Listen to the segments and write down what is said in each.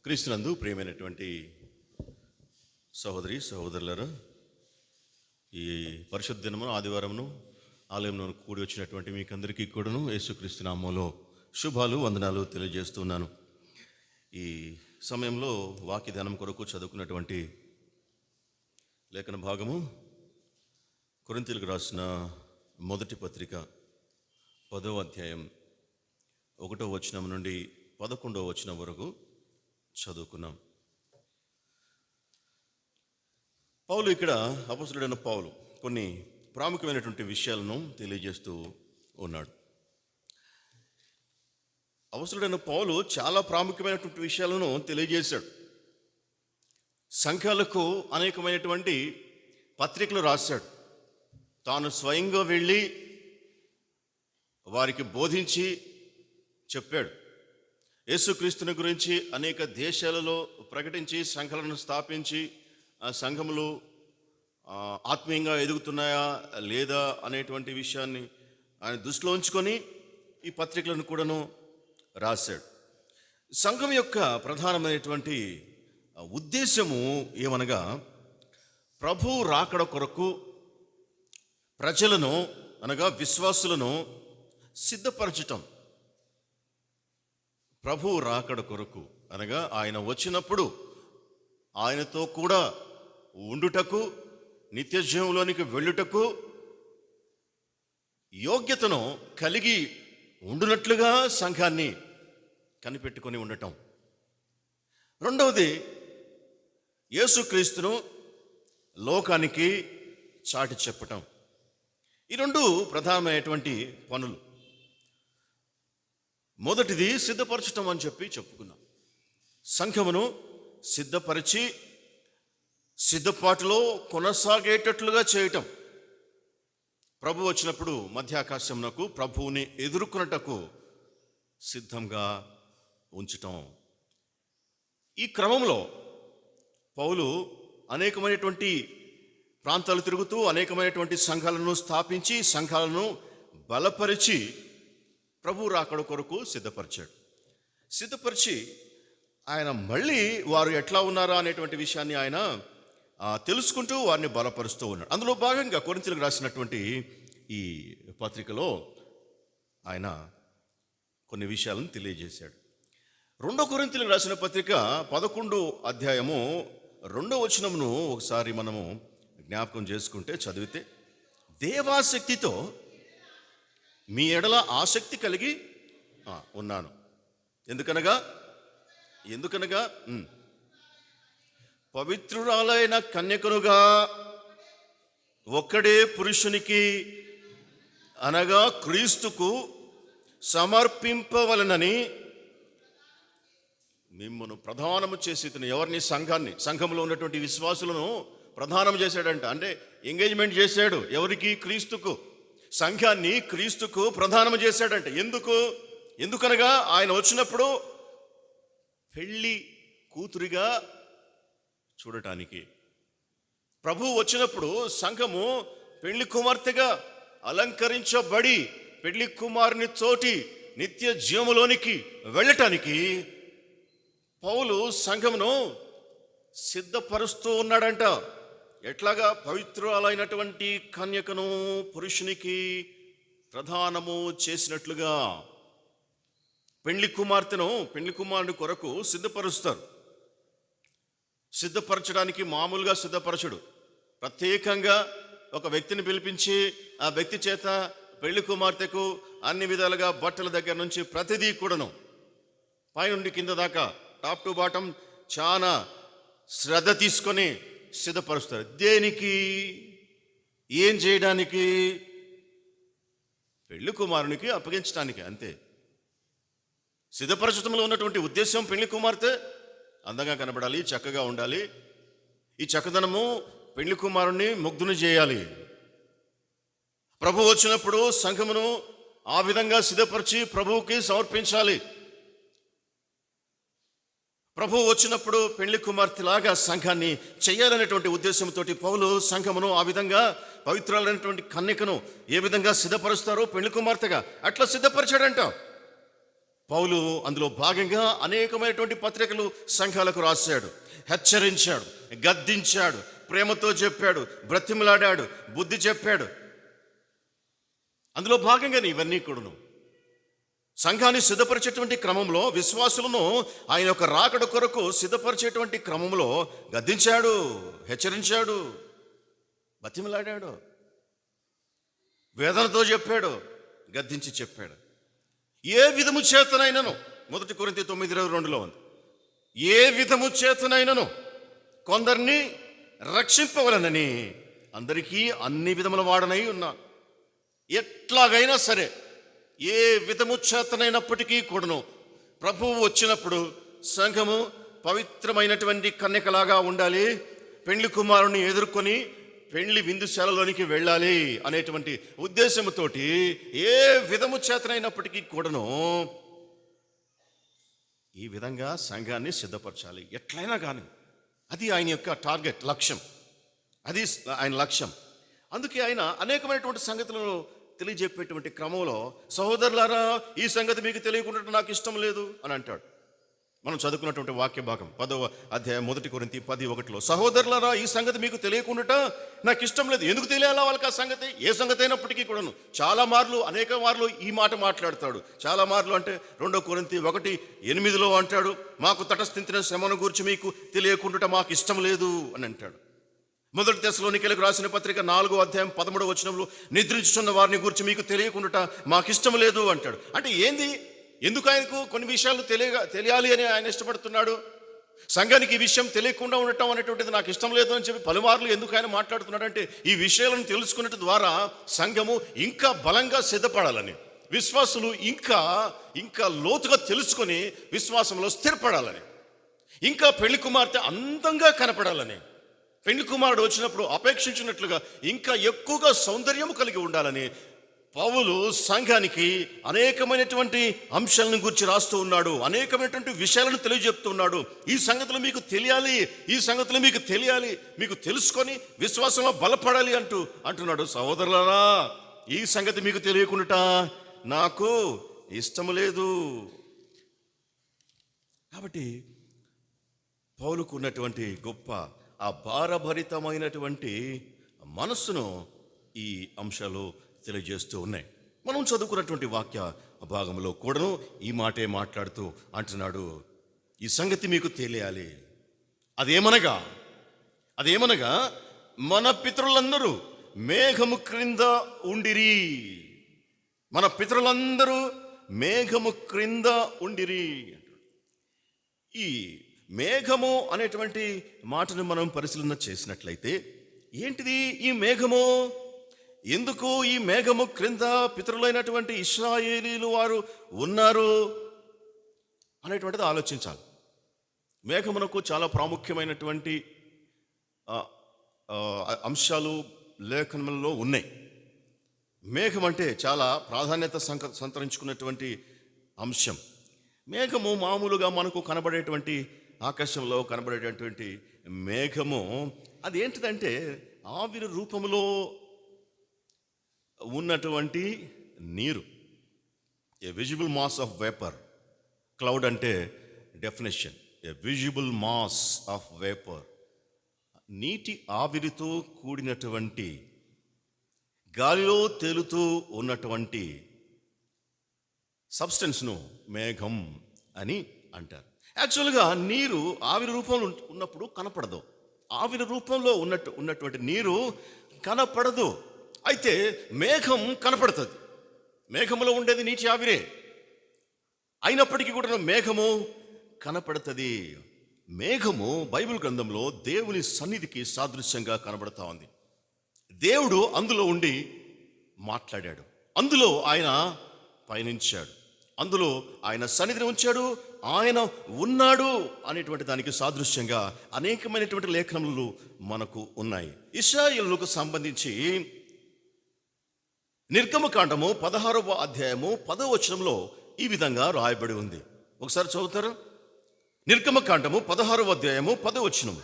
క్రీస్తునందు ప్రియమైనటువంటి సహోదరి సహోదరులారా, ఈ పరిశుద్ధ దినమును ఆదివారమును ఆలయంలో కూడి వచ్చినటువంటి మీకందరికీ కూడాను యేసుక్రీస్తు నామములో శుభాలు వందనాలు తెలియజేస్తున్నాను. ఈ సమయంలో వాక్య ధ్యానం కొరకు చదువుకున్నటువంటి లేఖన భాగము కొరింథీయులకు రాసిన మొదటి పత్రిక 10వ అధ్యాయం 1వ వచనం నుండి 11వ వచనం వరకు చదువుకున్నాం. పౌలు ఇక్కడ అపొస్తలుడైన పౌలు కొన్ని ప్రాముఖ్యమైనటువంటి విషయాలను తెలియజేస్తూ ఉన్నాడు. అపొస్తలుడైన పౌలు చాలా ప్రాముఖ్యమైనటువంటి విషయాలను తెలియజేశాడు. సంఘాలకు అనేకమైనటువంటి పత్రికలు రాశాడు. తాను స్వయంగా వెళ్ళి వారికి బోధించి చెప్పాడు. యేసుక్రీస్తుని గురించి అనేక దేశాలలో ప్రకటించి సంఘాలను స్థాపించి ఆ సంఘములు ఆత్మీయంగా ఎదుగుతున్నాయా లేదా అనేటువంటి విషయాన్ని ఆయన దృష్టిలో ఉంచుకొని ఈ పత్రికలను కూడాను రాశాడు. సంఘం యొక్క ప్రధానమైనటువంటి ఉద్దేశము ఏమనగా, ప్రభు రాకడ కొరకు ప్రజలను అనగా విశ్వాసులను సిద్ధపరచటం. ప్రభు రాకడ కొరకు అనగా ఆయన వచ్చినప్పుడు ఆయనతో కూడా ఉండుటకు, నిత్య జీవంలోనికి వెళ్ళుటకు యోగ్యతను కలిగి ఉండునట్లుగా సంఘాన్ని కనిపెట్టుకొని ఉండటం. రెండవది, యేసుక్రీస్తును లోకానికి చాటి చెప్పటం. ఈ రెండు ప్రధానమైనటువంటి పనులు. మొదటిది సిద్ధపరచటం అని చెప్పుకున్నాం. సంఘమును సిద్ధపరిచి సిద్ధపాటులో కొనసాగేటట్లుగా చేయటం. ప్రభు వచ్చినప్పుడు మధ్యాకాశమునకు ప్రభువుని ఎదుర్కొనుటకు సిద్ధంగా ఉంచటం. ఈ క్రమంలో పౌలు అనేకమైనటువంటి ప్రాంతాలు తిరుగుతూ అనేకమైనటువంటి సంఘాలను స్థాపించి సంఘాలను బలపరిచి ప్రభు రాకడ కొరకు సిద్ధపరిచి ఆయన మళ్ళీ వారు ఎట్లా ఉన్నారా అనేటువంటి విషయాన్ని ఆయన తెలుసుకుంటూ వారిని బలపరుస్తూ ఉన్నాడు. అందులో భాగంగా కొరింథీయులకు రాసినటువంటి ఈ పత్రికలో ఆయన కొన్ని విషయాలను తెలియజేశాడు. 2 కొరింథీయులకు రాసిన పత్రిక 11వ అధ్యాయము 2వ వచనమును ఒకసారి మనము జ్ఞాపకం చేసుకుంటే చదివితే, దేవాసక్తితో మీ ఎడల ఆసక్తి కలిగి ఉన్నాను. ఎందుకనగా పవిత్రురాలైన కన్యకనుగా ఒక్కడే పురుషునికి అనగా క్రీస్తుకు సమర్పింపవలనని మిమ్మల్ని ప్రధానము చేసి, ఎవరిని? సంఘంలో ఉన్నటువంటి విశ్వాసులను ప్రధానం చేశాడంట. అంటే ఎంగేజ్మెంట్ చేశాడు. ఎవరికి? క్రీస్తుకు. సంఘాన్ని క్రీస్తుకు ప్రధానం చేశాడంట. ఎందుకనగా ఆయన వచ్చినప్పుడు పెళ్ళి కూతురిగా చూడటానికి. ప్రభు వచ్చినప్పుడు సంఘము పెళ్లి కుమార్తెగా అలంకరించబడి పెళ్లి కుమారుని తోటి నిత్య జీవములోనికి వెళ్ళటానికి పౌలు సంఘమును సిద్ధపరుస్తూ ఉన్నాడంట. ఎట్లాగా? పవిత్రురాలైనటువంటి కన్యకను పురుషునికి ప్రధానము చేసినట్లుగా పెళ్లి కుమారుని కొరకు సిద్ధపరుస్తారు. సిద్ధపరచడానికి మామూలుగా సిద్ధపరచడు. ప్రత్యేకంగా ఒక వ్యక్తిని పిలిపించి ఆ వ్యక్తి చేత పెళ్లి కుమార్తెకు అన్ని విధాలుగా బట్టల దగ్గర నుంచి ప్రతిదీ కూడాను పైనుండి కింద దాకా టాప్ టు బాటం చాలా శ్రద్ధ తీసుకొని సిద్ధపరుస్తారు. దేనికి? ఏం చేయడానికి? పెళ్లి కుమారునికి అప్పగించడానికి. అంతే. సిద్ధపరచడంలో ఉన్నటువంటి ఉద్దేశం, పెళ్లి కుమార్తె అందంగా కనబడాలి, చక్కగా ఉండాలి. ఈ చక్కదనము పెళ్లి కుమారుని ముగ్ధుని చేయాలి. ప్రభు వచ్చినప్పుడు సంఘమును ఆ విధంగా సిద్ధపరిచి ప్రభువుకి సమర్పించాలి. ప్రభు వచ్చినప్పుడు పెళ్లి కుమార్తెలాగా సంఘాన్ని చేయాలనేటువంటి ఉద్దేశంతో పౌలు సంఘమును ఆ విధంగా పవిత్రాలైనటువంటి కన్యకను ఏ విధంగా సిద్ధపరుస్తారో పెళ్లి కుమార్తెగా అట్లా సిద్ధపరిచాడంట. పౌలు అందులో భాగంగా అనేకమైనటువంటి పత్రికలు సంఘాలకు రాశాడు, హెచ్చరించాడు, గద్దించాడు, ప్రేమతో చెప్పాడు, బ్రతిమలాడాడు, బుద్ధి చెప్పాడు. అందులో భాగంగానే ఇవన్నీ కూడాను సంఘాన్ని సిద్ధపరిచేటువంటి క్రమంలో, విశ్వాసులను ఆయన యొక్క రాకడ కొరకు సిద్ధపరిచేటువంటి క్రమంలో గద్దించాడు, హెచ్చరించాడు, బతిమలాడాడు, వేదనతో చెప్పాడు, గద్దించి చెప్పాడు. ఏ విధము చేతనైనను, 1 కొరింథీ 9:22 ఉంది, ఏ విధము చేతనైనను కొందరిని రక్షింపవలనని అందరికీ అన్ని విధముల వాడనై ఉన్నా. ఎట్లాగైనా సరే, ఏ విధము చేతనైనప్పటికీ కూడాను ప్రభువు వచ్చినప్పుడు సంఘము పవిత్రమైనటువంటి కన్యకలాగా ఉండాలి, పెండ్లి కుమారుని ఎదుర్కొని పెండ్లి విందుశాలలోనికి వెళ్ళాలి అనేటువంటి ఉద్దేశంతోటి ఏ విధము చేతనైనప్పటికీ కూడాను ఈ విధంగా సంఘాన్ని సిద్ధపరచాలి, ఎట్లయినా కానీ. అది ఆయన యొక్క టార్గెట్, లక్ష్యం. అది ఆయన లక్ష్యం. అందుకే ఆయన అనేకమైనటువంటి సంగతులను తెలియజెప్పేటువంటి క్రమంలో, సహోదరులారా ఈ సంగతి మీకు తెలియకుండా నాకు ఇష్టం లేదు అని అంటాడు. మనం చదువుకున్నటువంటి వాక్య భాగం 10వ అధ్యాయం 1 కొరింథీ 10:1, సహోదరులారా ఈ సంగతి మీకు తెలియకుండా నాకు ఇష్టం లేదు. ఎందుకు తెలియాలా వాళ్ళకి ఆ సంగతి? ఏ సంగతి అయినప్పటికీ కూడాను చాలా మార్లు, అనేక మార్లు ఈ మాట మాట్లాడతాడు. చాలా మార్లు అంటే 2 కొరింథీ 1:8 అంటాడు, మాకు తటస్థించిన శ్రమను గురించి మీకు తెలియకుండా మాకు ఇష్టం లేదు అని అంటాడు. 1 తెస్సలోనికీయులకు రాసిన పత్రిక 4వ అధ్యాయం 13వ వచనంలో నిద్రించుచున్న వారిని గురించి మీకు తెలియకుండా మాకు ఇష్టం లేదు అంటాడు. అంటే ఏంది? ఎందుకు ఆయనకు కొన్ని విషయాలు తెలియాలి అని ఆయన ఇష్టపడుతున్నాడు? సంఘానికి ఈ విషయం తెలియకుండా ఉండటం అనేటువంటిది నాకు ఇష్టం లేదు అని చెప్పి పలుమార్లు ఎందుకు ఆయన మాట్లాడుతున్నాడు అంటే, ఈ విషయాలను తెలుసుకున్నట్టు ద్వారా సంఘము ఇంకా బలంగా సిద్ధపడాలని, విశ్వాసులు ఇంకా ఇంకా లోతుగా తెలుసుకొని విశ్వాసంలో స్థిరపడాలని, ఇంకా పెళ్లి కుమార్తె అందంగా కనపడాలని, పెళ్లి కుమారుడు వచ్చినప్పుడు అపేక్షించినట్లుగా ఇంకా ఎక్కువగా సౌందర్యము కలిగి ఉండాలని పౌలు సంఘానికి అనేకమైనటువంటి అంశాలను గురించి రాస్తూ ఉన్నాడు, అనేకమైనటువంటి విషయాలను తెలియజెప్తున్నాడు. ఈ సంగతులు మీకు తెలియాలి, ఈ సంగతులు మీకు తెలియాలి, మీకు తెలుసుకొని విశ్వాసంలో బలపడాలి అంటున్నాడు. సహోదరులారా ఈ సంగతి మీకు తెలియకుండా నాకు ఇష్టం లేదు. కాబట్టి పౌలుకు ఉన్నటువంటి గొప్ప ఆ భారభరితమైనటువంటి మనస్సును ఈ అంశాలు తెలియజేస్తూ ఉన్నాయి. మనం చదువుకున్నటువంటి వాక్య భాగంలో కూడాను ఈ మాటే మాట్లాడుతూ అంటున్నాడు, ఈ సంగతి మీకు తెలియాలి. అదేమనగా మన పితరులందరూ మేఘము క్రింద ఉండిరి. మన పితరులందరూ మేఘము క్రింద ఉండిరి. ఈ మేఘము అనేటువంటి మాటను మనం పరిశీలన చేసినట్లయితే ఏంటిది ఈ మేఘము? ఎందుకు ఈ మేఘము క్రింద పితరులైనటువంటి ఇశ్రాయేలీలు వారు ఉన్నారు అనేటువంటిది ఆలోచించాలి. మేఘమునకు చాలా ప్రాముఖ్యమైనటువంటి అంశాలు లేఖనంలో ఉన్నాయి. మేఘం అంటే చాలా ప్రాధాన్యత సంతరించుకున్నటువంటి అంశం. మేఘము మామూలుగా మనకు కనబడేటువంటి, ఆకాశంలో కనబడేటటువంటి మేఘము అది ఏంటిదంటే ఆవిరి రూపంలో ఉన్నటువంటి నీరు, a visible mass of vapour. Cloud అంటే definition, a visible mass of vapour, నీటి ఆవిరితో కూడినటువంటి, గాలిలో తేలుతూ ఉన్నటువంటి సబ్స్టెన్స్ను మేఘం అని అంటారు. యాక్చువల్గా నీరు ఆవిరి రూపంలో ఉన్నప్పుడు కనపడదు. ఆవిరి రూపంలో ఉన్నటువంటి నీరు కనపడదు. అయితే మేఘం కనపడుతుంది. మేఘములో ఉండేది నీటి ఆవిరే అయినప్పటికీ కూడా మేఘము కనపడుతుంది. మేఘము బైబిల్ గ్రంథంలో దేవుని సన్నిధికి సాదృశ్యంగా కనబడతా ఉంది. దేవుడు అందులో ఉండి మాట్లాడాడు, అందులో ఆయన పయనించాడు, అందులో ఆయన సన్నిధిని ఉంచాడు, ఆయన ఉన్నాడు అనేటువంటి దానికి సాదృశ్యంగా అనేకమైనటువంటి లేఖనములు మనకు ఉన్నాయి. ఇశ్రాయేలుకు సంబంధించి నిర్గమకాండము 16వ అధ్యాయము 10వ వచనంలో ఈ విధంగా రాయబడి ఉంది. ఒకసారి చదువుతారు. నిర్గమకాండము 16వ అధ్యాయము 10వ వచనం.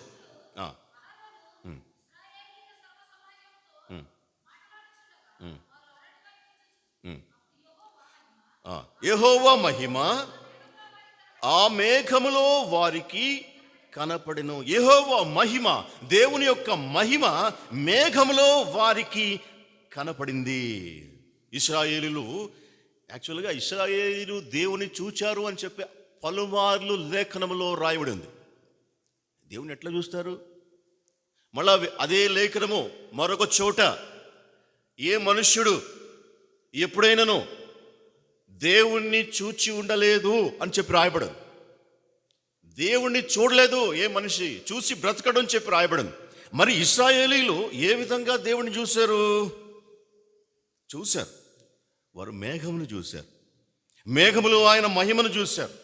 యెహోవా మహిమ ఆ మేఘములో వారికి కనపడెను. యెహోవా మహిమ, దేవుని యొక్క మహిమ మేఘములో వారికి కనపడింది. ఇశ్రాయేలీయులు యాక్చువల్గా ఇశ్రాయేలీయులు దేవుని చూచారు అని చెప్పి పలుమార్లు లేఖనములో రాయబడి ఉంది. దేవుని ఎట్లా చూస్తారు? మళ్ళా అదే లేఖనము మరొక చోట, ఏ మనుష్యుడు ఎప్పుడైనాను దేవుణ్ణి చూచి ఉండలేదు అని చెప్పి రాయబడింది. దేవుణ్ణి చూడలేదు ఏ మనిషి, చూసి బ్రతకడం చెప్పి రాయబడింది. మరి ఇశ్రాయేలీయులు ఏ విధంగా దేవుణ్ణి చూశారు? వారు మేఘమును చూశారు. మేఘములో ఆయన మహిమను చూశారు.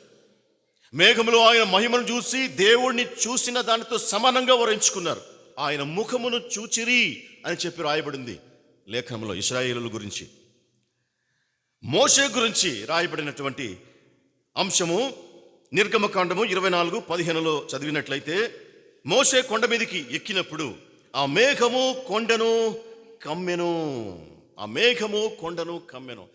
మేఘములో ఆయన మహిమను చూసి దేవుణ్ణి చూసిన దానితో సమానంగా వారు ఎంచుకున్నారు. ఆయన ముఖమును చూచిరి అని చెప్పి రాయబడింది లేఖనంలో ఇశ్రాయేలీయుల గురించి. మోషే గురించి రాయబడినటువంటి అంశము నిర్గమకాండము 24:15 చదివినట్లయితే, మోషే కొండ మీదకి ఎక్కినప్పుడు ఆ మేఘము కొండను కమ్మెను. ఆ మేఘము కొండను కమ్మెను.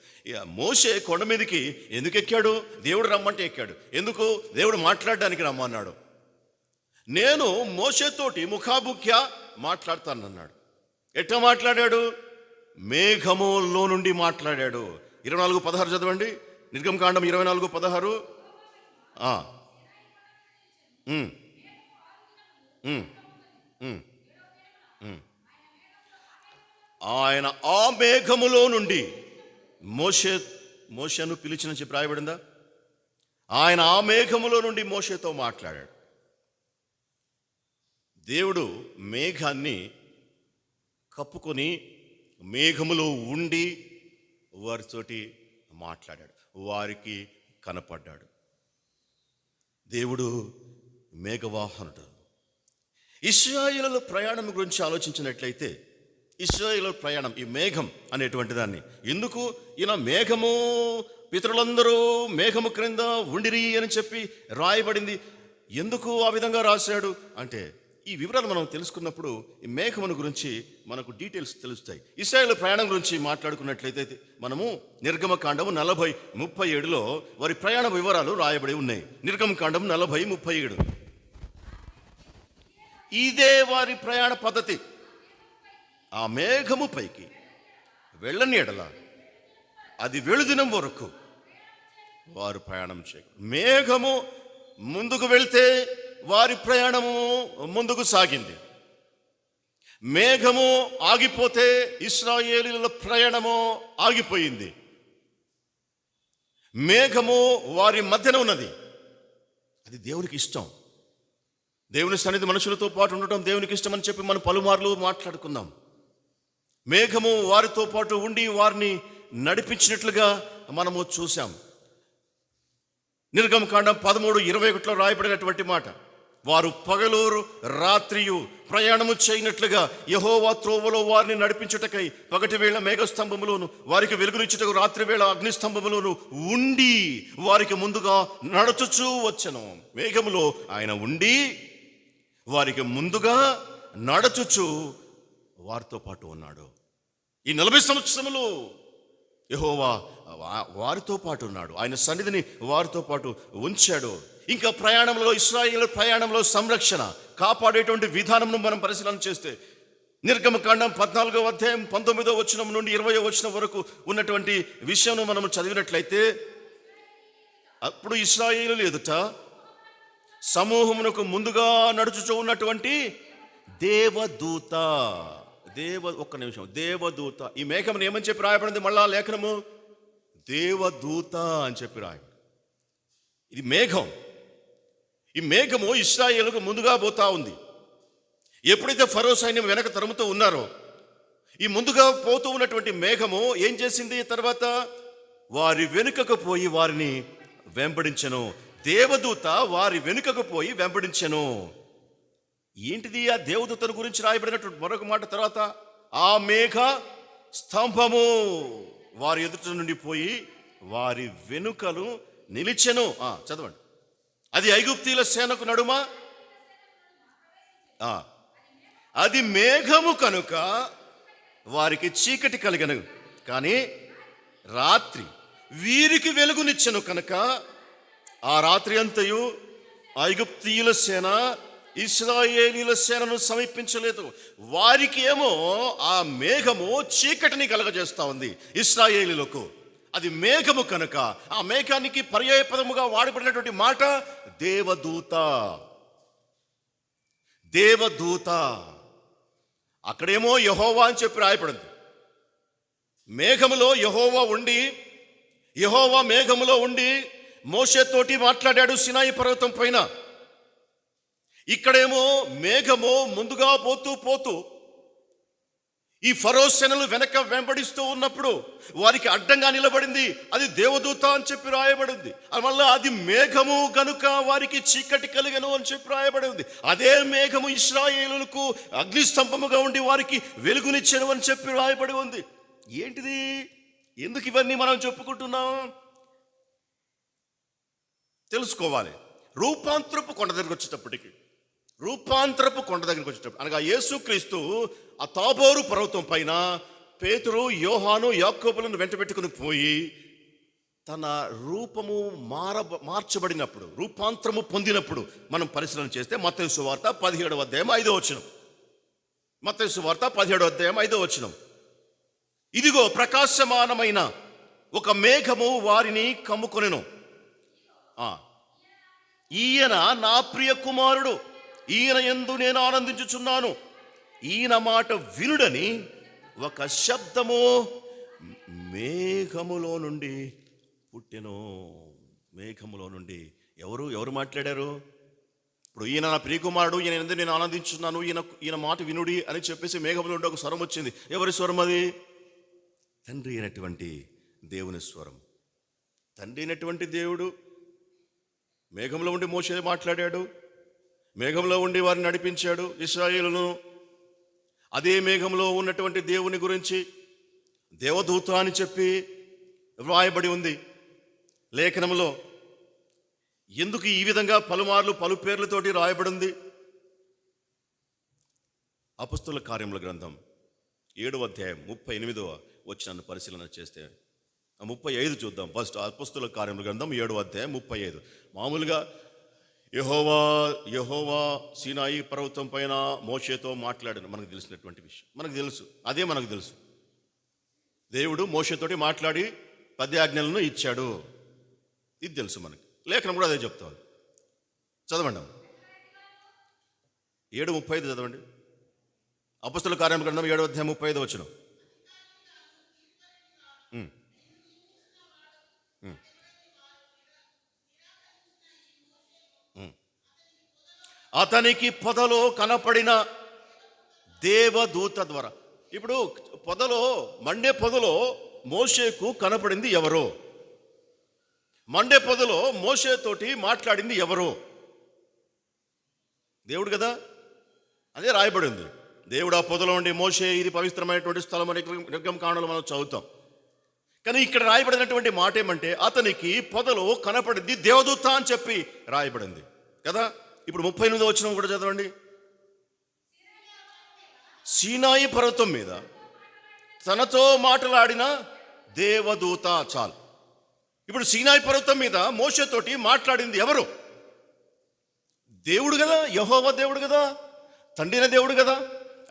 మోషే కొండ మీదకి ఎందుకు ఎక్కాడు? దేవుడు రమ్మంటే ఎక్కాడు. ఎందుకు? దేవుడు మాట్లాడడానికి రమ్మన్నాడు. నేను మోషేతోటి ముఖాముఖ్య మాట్లాడతానన్నాడు. ఎట్లా మాట్లాడాడు? మేఘములో నుండి మాట్లాడాడు. 24:16 చదవండి. నిర్గమకాండం 24:16. ఆయన ఆ మేఘములో నుండి మోషేను పిలిచిన చెప్పి రాయబడిందా? ఆయన ఆ మేఘములో నుండి మోషేతో మాట్లాడాడు. దేవుడు మేఘాన్ని కప్పుకొని మేఘములో ఉండి వారితోటి మాట్లాడాడు, వారికి కనపడ్డాడు. దేవుడు మేఘవాహనుడు. ఇశ్రాయేలుల ప్రయాణం గురించి ఆలోచించినట్లయితే, ఇశ్రాయేలు ప్రయాణం, ఈ మేఘం అనేటువంటి దాన్ని ఎందుకు ఇలా మేఘము, పితరులందరూ మేఘము క్రింద ఉండిరి అని చెప్పి రాయబడింది. ఎందుకు ఆ విధంగా రాశాడు అంటే, ఈ వివరాలు మనం తెలుసుకున్నప్పుడు ఈ మేఘమును గురించి మనకు డీటెయిల్స్ తెలుస్తాయి. ఇశ్రాయేలు ప్రయాణం గురించి మాట్లాడుకున్నట్లయితే మనము నిర్గమకాండము 40:37 వారి ప్రయాణ వివరాలు రాయబడి ఉన్నాయి. నిర్గమకాండం 40:37. ఇదే వారి ప్రయాణ పద్ధతి. ఆ మేఘము పైకి వెళ్ళని ఎడల అది వెళుదినం వరకు వారు ప్రయాణం చేయరు. మేఘము ముందుకు వెళ్తే వారి ప్రయాణము ముందుకు సాగింది. మేఘము ఆగిపోతే ఇశ్రాయేలీయుల ప్రయాణము ఆగిపోయింది. మేఘము వారి మధ్యన ఉన్నది. అది దేవునికి ఇష్టం. దేవుని సన్నిధి మనుషులతో పాటు ఉండటం దేవునికి ఇష్టం అని చెప్పి మనం పలుమార్లు మాట్లాడుకుందాం. మేఘము వారితో పాటు ఉండి వారిని నడిపించినట్లుగా మనము చూసాం. నిర్గమకాండం 13:21 రాయబడినటువంటి మాట, వారు పగలూరు రాత్రియు ప్రయాణము చేయనట్లుగా యెహోవా త్రోవలో వారిని నడిపించుటకై పగటి వేళ మేఘస్తంభములోను వారికి వెలుగునిచ్చుటకు రాత్రి వేళ అగ్నిస్తంభములోను ఉండి వారికి ముందుగా నడుచుచూ వచ్చెను. మేఘములో ఆయన ఉండి వారికి ముందుగా నడుచుచూ వారితో పాటు ఉన్నాడు. ఈ 40 సంవత్సరములు యెహోవా వారితో పాటు ఉన్నాడు. ఆయన సన్నిధిని వారితో పాటు ఉంచాడు. ఇంకా ప్రయాణంలో, ఇశ్రాయేలు ప్రయాణంలో సంరక్షణ కాపాడేటువంటి విధానంను మనం పరిశీలన చేస్తే, నిర్గమకాండం 14:19 నుండి 20 వరకు ఉన్నటువంటి విషయం మనం చదివినట్లయితే, అప్పుడు ఇశ్రాయేలు ఎదుట సమూహమునకు ముందుగా నడుచుచూ ఉన్నటువంటి దేవదూత, ఒక్క నిమిషం, దేవదూత. ఈ మేఘమును ఏమని చెప్పి రాయబడింది? మళ్ళా లేఖనము దేవదూత అని చెప్పి రాయ. ఇది మేఘం. ఈ మేఘము ఇశ్రాయేలుకు ముందుగా పోతా ఉంది. ఎప్పుడైతే ఫరో సైన్యం వెనక తరుముతూ ఉన్నారో, ఈ ముందుగా పోతూ ఉన్నటువంటి మేఘము ఏం చేసింది? తర్వాత వారి వెనుకకు పోయి వారిని వెంబడించెను. దేవదూత వారి వెనుకకు పోయి వెంబడించెను. ఏంటిది? ఆ దేవదూతను గురించి రాయబడినటువంటి మరొక మాట తర్వాత, ఆ మేఘ స్తంభము వారి ఎదుట నుండి పోయి వారి వెనుకలు నిలిచెను. చదవండి. అది ఐగుప్తీయుల సేనకు నడుమ, అది మేఘము కనుక వారికి చీకటి కలిగను, కానీ రాత్రి వీరికి వెలుగునిచ్చెను కనుక ఆ రాత్రి అంతయు ఐగుప్తీయుల సేన ఇశ్రాయేలీయుల సేనను సమీపించలేదు. వారికి ఏమో ఆ మేఘము చీకటిని కలగజేస్తా ఉంది ఇశ్రాయేలీయులకు. అది మేఘము కనుక ఆ మేఘానికి పర్యాయపదముగా వాడబడినటువంటి మాట దేవదూత. దేవదూత. అక్కడేమో యెహోవా అని చెప్పి రాయబడింది. మేఘములో యెహోవా ఉండి, యెహోవా మేఘములో ఉండి మోషేతోటి మాట్లాడాడు సినాయి పర్వతం పైన. ఇక్కడేమో మేఘము ముందుగా పోతూ పోతూ ఈ ఫరో సేనలు వెనక వెంబడిస్తూ ఉన్నప్పుడు వారికి అడ్డంగా నిలబడింది. అది దేవదూత అని చెప్పి రాయబడింది. మళ్ళీ అది మేఘము గనుక వారికి చీకటి కలిగను అని చెప్పి రాయబడింది. అదే మేఘము ఇశ్రాయేలులకు అగ్నిస్తంభముగా ఉండి వారికి వెలుగునిచ్చెను అని చెప్పి రాయబడి ఉంది. ఏంటిది? ఎందుకు ఇవన్నీ మనం చెప్పుకుంటున్నాం? తెలుసుకోవాలి. రూపాంతరపు కొండ దగ్గరికి వచ్చేటప్పటికి, అనగా యేసుక్రీస్తు ఆ తాబోరు పర్వతం పైన పేతురు, యోహాను, యాకోబులను వెంట పెట్టుకుని పోయి తన రూపము మార్చబడినప్పుడు, రూపాంతరము పొందినప్పుడు మనం పరిశీలన చేస్తే మత్తయి సువార్త 17వ అధ్యాయం 5వ వచనం. మత్తయి సువార్త 17వ అధ్యాయం 5వ వచనం. ఇదిగో ప్రకాశమానమైన ఒక మేఘము వారిని కమ్ముకొనెను. ఈయన నా ప్రియ కుమారుడు, ఈయన యందు నేను ఆనందించుచున్నాను, ఈయన మాట వినుడని ఒక శబ్దము మేఘములో నుండి పుట్టెను. మేఘములో నుండి ఎవరు మాట్లాడారు? ఇప్పుడు ఈయన నా ప్రియకుమారుడు, ఈయన యందు నేను ఆనందించున్నాను, ఈయన మాట వినుడి అని చెప్పేసి మేఘములో నుండి ఒక స్వరం వచ్చింది. ఎవరి స్వరం అది? తండ్రి అయినటువంటి దేవుని స్వరం. తండ్రి అయినటువంటి దేవుడు మేఘంలో ఉండి మోషే మాట్లాడాడు, మేఘంలో ఉండి వారిని నడిపించాడు ఇశ్రాయేలును. అదే మేఘంలో ఉన్నటువంటి దేవుని గురించి దేవదూత అని చెప్పి వ్రాయబడి ఉంది లేఖనంలో. ఎందుకు ఈ విధంగా పలుమార్లు పలు పేర్లతోటి రాయబడి ఉంది? అపొస్తలుల కార్యముల గ్రంథం 7వ అధ్యాయం 38వ వచనాన్ని పరిశీలన చేస్తే 35 చూద్దాం. ఫస్ట్ అపొస్తలుల కార్యముల గ్రంథం 7వ అధ్యాయం 35. మామూలుగా యెహోవా సీనాయి పర్వతం పైన మోషేతో మాట్లాడాను, మనకు తెలిసినటువంటి విషయం, మనకు తెలుసు. దేవుడు మోషేతోటి మాట్లాడి 10 ఆజ్ఞలను ఇచ్చాడు, ఇది తెలుసు మనకి. లేఖనం కూడా అదే చెప్తాను. చదవండి 7:35 చదవండి. అపొస్తలుల కార్యముల గ్రంథం 7వ అధ్యాయం 35వ వచనం. అతనికి పొదలో కనపడిన దేవదూత ద్వారా. ఇప్పుడు మండే పొదలో మోషేకు కనపడింది ఎవరో? మండే పొదలో మోషేతోటి మాట్లాడింది ఎవరో? దేవుడు కదా. అదే రాయబడింది. దేవుడు ఆ పొదలో ఉండి మోషే ఇది పవిత్రమైనటువంటి స్థలం అని నిర్గమకాండలో మనం చదువుతాం. కానీ ఇక్కడ రాయబడినటువంటి మాట ఏమంటే అతనికి పొదలో కనపడింది దేవదూత అని చెప్పి రాయబడింది కదా. ఇప్పుడు 38వ వచనం కూడా చదవండి. సీనాయి పర్వతం మీద తనతో మాట్లాడిన దేవదూత. చాలు. ఇప్పుడు సీనాయి పర్వతం మీద మోషేతోటి మాట్లాడింది ఎవరు? దేవుడు కదా, యెహోవా దేవుడు కదా, తండ్రిన దేవుడు కదా.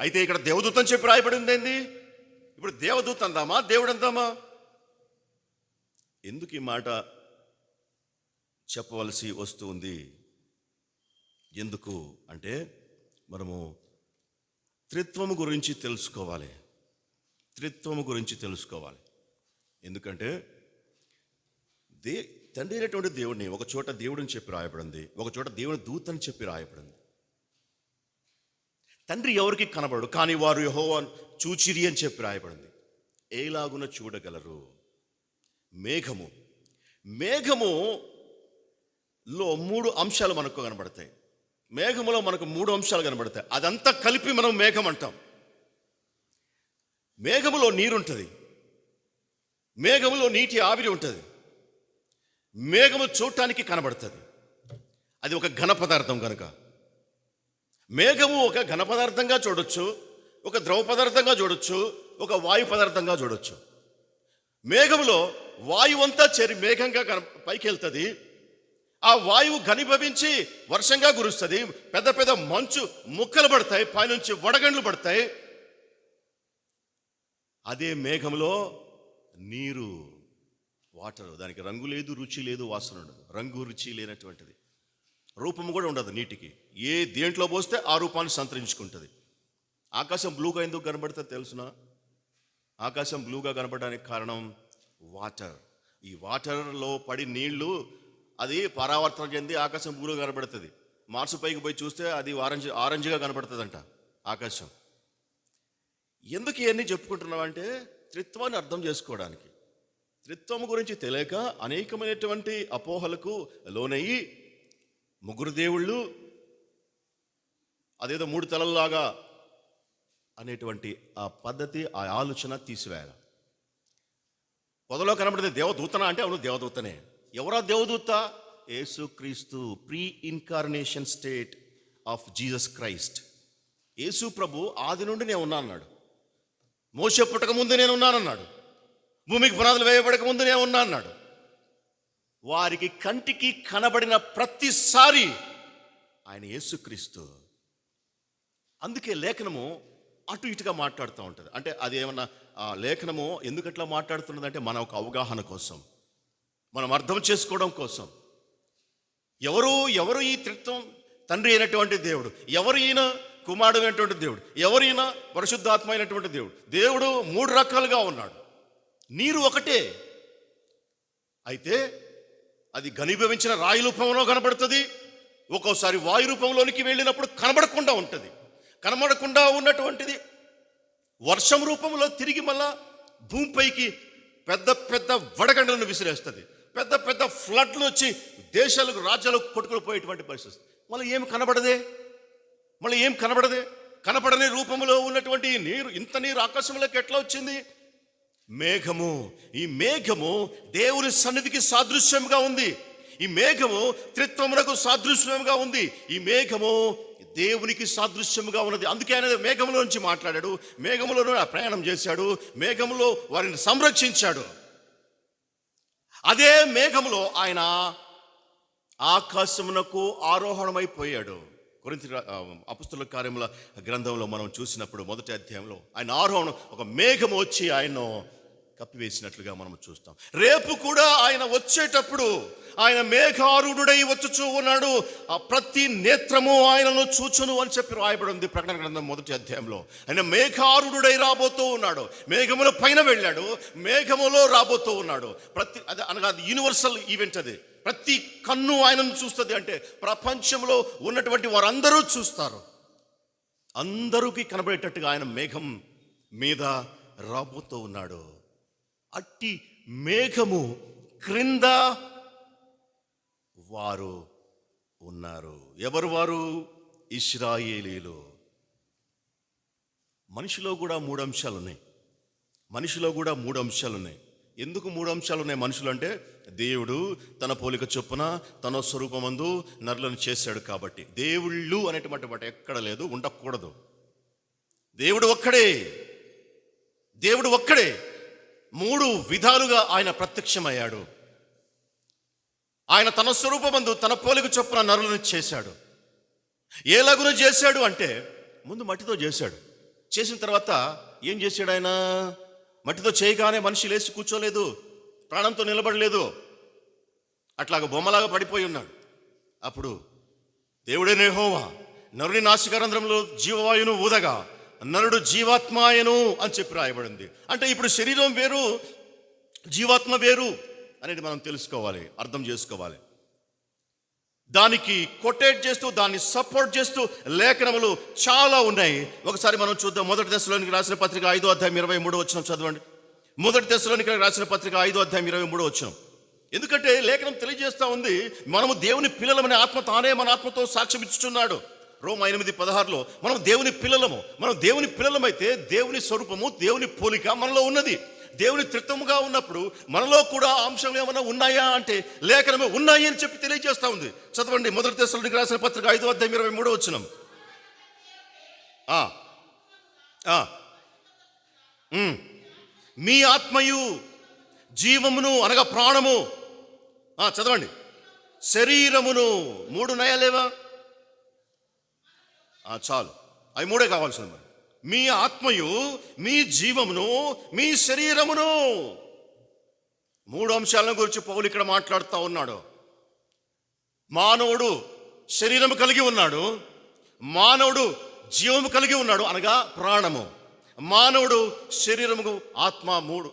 అయితే ఇక్కడ దేవదూత అని చెప్పి రాయబడింది ఏంది? ఇప్పుడు దేవదూత అందామా, దేవుడు అందామా? ఎందుకు ఈ మాట చెప్పవలసి వస్తుంది? ఎందుకు అంటే మనము త్రిత్వము గురించి తెలుసుకోవాలి. ఎందుకంటే తండ్రి అయినటువంటి దేవుడిని ఒక చోట దేవుడిని చెప్పి రాయబడింది, ఒక చోట దేవుని దూతని చెప్పి రాయబడింది. తండ్రి ఎవరికి కనబడు, కానీ వారు యెహోవాను చూచిరి అని చెప్పి రాయబడింది. ఏలాగున చూడగలరు? మేఘములో 3 అంశాలు మనకు కనబడతాయి. మేఘములో మనకు 3 అంశాలు కనబడతాయి. అదంతా కలిపి మనం మేఘం అంటాం. మేఘములో నీరుంటుంది, మేఘములో నీటి ఆవిరి ఉంటుంది, మేఘము చూడటానికి కనబడుతుంది. అది ఒక ఘన పదార్థం కనుక మేఘము ఒక ఘన పదార్థంగా చూడొచ్చు, ఒక ద్రవ పదార్థంగా చూడొచ్చు, ఒక వాయు పదార్థంగా చూడొచ్చు. మేఘములో వాయువంతా చేరి మేఘంగా పైకి వెళ్తుంది, ఆ వాయువు ఘనీభవించి వర్షంగా కురుస్తుంది. పెద్ద పెద్ద మంచు ముక్కలు పడతాయి, పైనుంచి వడగండ్లు పడతాయి. అదే మేఘంలో నీరు, వాటర్, దానికి రంగు లేదు, రుచి లేదు, వాసన ఉండదు. రంగు రుచి లేనటువంటిది, రూపము కూడా ఉండదు. నీటికి ఏ దేంట్లో పోస్తే ఆ రూపాన్ని సంతరించుకుంటుంది. ఆకాశం బ్లూగా ఎందుకు కనబడుతుంది తెలుసునా? ఆకాశం బ్లూగా కనబడడానికి కారణం వాటర్. ఈ వాటర్లో పడి నీళ్లు అది పరావర్తన చెంది ఆకాశం బ్లూగా కనబడుతుంది. మార్సు పైకి పోయి చూస్తే అది ఆరెంజ్గా కనబడుతుందంట ఆకాశం. ఎందుకు ఇవన్నీ చెప్పుకుంటున్నామంటే త్రిత్వాన్ని అర్థం చేసుకోవడానికి. త్రిత్వం గురించి తెలియక అనేకమైనటువంటి అపోహలకు లోనయ్యి ముగ్గురు దేవుళ్ళు, అదేదో మూడు తలల్లాగా అనేటువంటి ఆ పద్ధతి, ఆ ఆలోచన తీసివేయాలి. పొదలో కనబడితే దేవదూతన అంటే అవును దేవదూతనే. ఎవరా దేవదూత? యేసుక్రీస్తు, pre incarnation state of Jesus Christ. యేసు ప్రభు ఆది నుండి నేను ఉన్నా అన్నాడు. మోషే పుట్టక ముందు నేను ఉన్నానన్నాడు. భూమికి పునాదులు వేయబడక ముందు నేను ఉన్నా అన్నాడు. వారికి కంటికి కనబడిన ప్రతిసారి ఆయన యేసుక్రీస్తు. అందుకే లేఖనము అటు ఇటుగా మాట్లాడుతూ ఉంటుంది. అంటే అది ఏమన్నా లేఖనము ఎందుకట్లా మాట్లాడుతున్నది అంటే మన ఒక అవగాహన కోసం, మనం అర్థం చేసుకోవడం కోసం. ఎవరు ఈ త్రిత్వం? తండ్రి అయినటువంటి దేవుడు. ఎవరు ఈయన? కుమారుడు అయినటువంటి దేవుడు. ఎవరైనా పరిశుద్ధాత్మ అయినటువంటి దేవుడు. దేవుడు మూడు రకాలుగా ఉన్నాడు. నీరు ఒకటే, అయితే అది ఘనీభవించిన రాయి రూపంలో కనబడుతుంది. ఒక్కోసారి వాయు రూపంలోనికి వెళ్ళినప్పుడు కనబడకుండా ఉంటుంది. కనబడకుండా ఉన్నటువంటిది వర్షం రూపంలో తిరిగి మళ్ళా భూమిపైకి పెద్ద పెద్ద వడగండ్లను విసిరేస్తుంది. పెద్ద పెద్ద ఫ్లడ్లు వచ్చి దేశాలకు, రాజ్యాలకు కొట్టుకుని పోయేటువంటి పరిస్థితి. మళ్ళీ ఏం కనబడదే, కనపడని రూపంలో ఉన్నటువంటి నీరు, ఇంత నీరు ఆకాశంలోకి ఎట్లా వచ్చింది? మేఘము. ఈ మేఘము దేవుని సన్నిధికి సాదృశ్యంగా ఉంది. ఈ మేఘము త్రిత్వమునకు సాదృశ్యంగా ఉంది. ఈ మేఘము దేవునికి సాదృశ్యముగా ఉన్నది. అందుకే ఆయన మేఘములో నుంచి మాట్లాడాడు, మేఘములో ప్రయాణం చేశాడు, మేఘములో వారిని సంరక్షించాడు. అదే మేఘములో ఆయన ఆకాశమునకు ఆరోహణమైపోయాడు. కొరింథీ అపొస్తలుల కార్యముల గ్రంథంలో మనం చూసినప్పుడు మొదటి అధ్యాయంలో ఆయన ఆరోహణం, ఒక మేఘము వచ్చి ఆయన్ను కప్పివేసినట్లుగా మనం చూస్తాం. రేపు కూడా ఆయన వచ్చేటప్పుడు ఆయన మేఘారూఢుడై వచ్చుచూ ఉన్నాడు. ఆ ప్రతి నేత్రము ఆయనను చూచును అని చెప్పి రాయబడి ఉంది ప్రకటన గ్రంథం మొదటి అధ్యాయంలో. ఆయన మేఘారూఢుడై రాబోతూ ఉన్నాడు. మేఘముల పైన వెళ్ళాడు, మేఘములో రాబోతూ ఉన్నాడు. అది అనగా యూనివర్సల్ ఈవెంట్. అది ప్రతి కన్ను ఆయనను చూస్తుంది. అంటే ప్రపంచంలో ఉన్నటువంటి వారందరూ చూస్తారు. అందరికీ కనబడేటట్టుగా ఆయన మేఘం మీద రాబోతూ ఉన్నాడు. అట్టి మేఘము క్రింద వారు ఉన్నారు. ఎవరు వారు? ఇశ్రాయేలీలు. మనిషిలో కూడా మూడు అంశాలు ఉన్నాయి. ఎందుకు మూడు అంశాలు ఉన్నాయి మనుషులు అంటే? దేవుడు తన పోలిక చొప్పున తన స్వరూపమందు నరులను చేశాడు కాబట్టి. దేవుళ్ళు అనేటువంటి మాట ఎక్కడ లేదు, ఉండకూడదు. దేవుడు ఒక్కడే మూడు విధాలుగా ఆయన ప్రత్యక్షమయ్యాడు. ఆయన తన స్వరూపమందు తన పోలిక చొప్పున నరులను చేశాడు. ఎలాగున చేశాడు అంటే ముందు మట్టితో చేశాడు. చేసిన తర్వాత ఏం చేశాడు? ఆయన మట్టితో చేయగానే మనిషి లేచి కూర్చోలేదు, ప్రాణంతో నిలబడలేదు, అట్లాగా బొమ్మలాగా పడిపోయి ఉన్నాడు. అప్పుడు దేవుడే యెహోవా నరుని నాసికారంధ్రంలో జీవవాయువును ఊదగా నరుడు జీవాత్మాయను అని చెప్పి రాయబడింది. అంటే ఇప్పుడు శరీరం వేరు, జీవాత్మ వేరు అనేది మనం తెలుసుకోవాలి, అర్థం చేసుకోవాలి. దానికి కొటేట్ చేస్తూ, దాన్ని సపోర్ట్ చేస్తూ లేఖనములు చాలా ఉన్నాయి. ఒకసారి మనం చూద్దాం. మొదటి దశలోనికి రాసిన పత్రిక 5వ అధ్యాయం 23వ వచనం చదవండి. మొదటి దశలోనికి రాసిన పత్రిక 5వ అధ్యాయం 23వ వచనం. ఎందుకంటే లేఖనం తెలియజేస్తూ ఉంది, మనము దేవుని పిల్లలమనే ఆత్మ తానే మన ఆత్మతో సాక్ష్యం ఇచ్చుచున్నాడు. రోమా 8:16లో మనం దేవుని పిల్లలమైతే దేవుని స్వరూపము, దేవుని పోలిక మనలో ఉన్నది. దేవుని త్రిత్వముగా ఉన్నప్పుడు మనలో కూడా అంశాలు ఏమైనా ఉన్నాయా అంటే లేఖనమే ఉన్నాయి అని చెప్పి తెలియజేస్తూ ఉంది. చదవండి. మొదటి దశలోనికి రాసిన పత్రిక 5వ అధ్యాయం 23వ వచనం. మీ ఆత్మయు జీవమును అనగా ప్రాణము, చదవండి, శరీరమును. 3 ఉన్నాయా లేవా? చాలు, అవి 3 కావాల్సింది. మరి మీ ఆత్మయు, మీ జీవమును, మీ శరీరమును. 3 అంశాలను గురించి పౌలు ఇక్కడ మాట్లాడుతూ ఉన్నాడు. మానవుడు శరీరము కలిగి ఉన్నాడు, మానవుడు జీవము కలిగి ఉన్నాడు, అనగా ప్రాణము. మానవుడు శరీరము, ఆత్మ,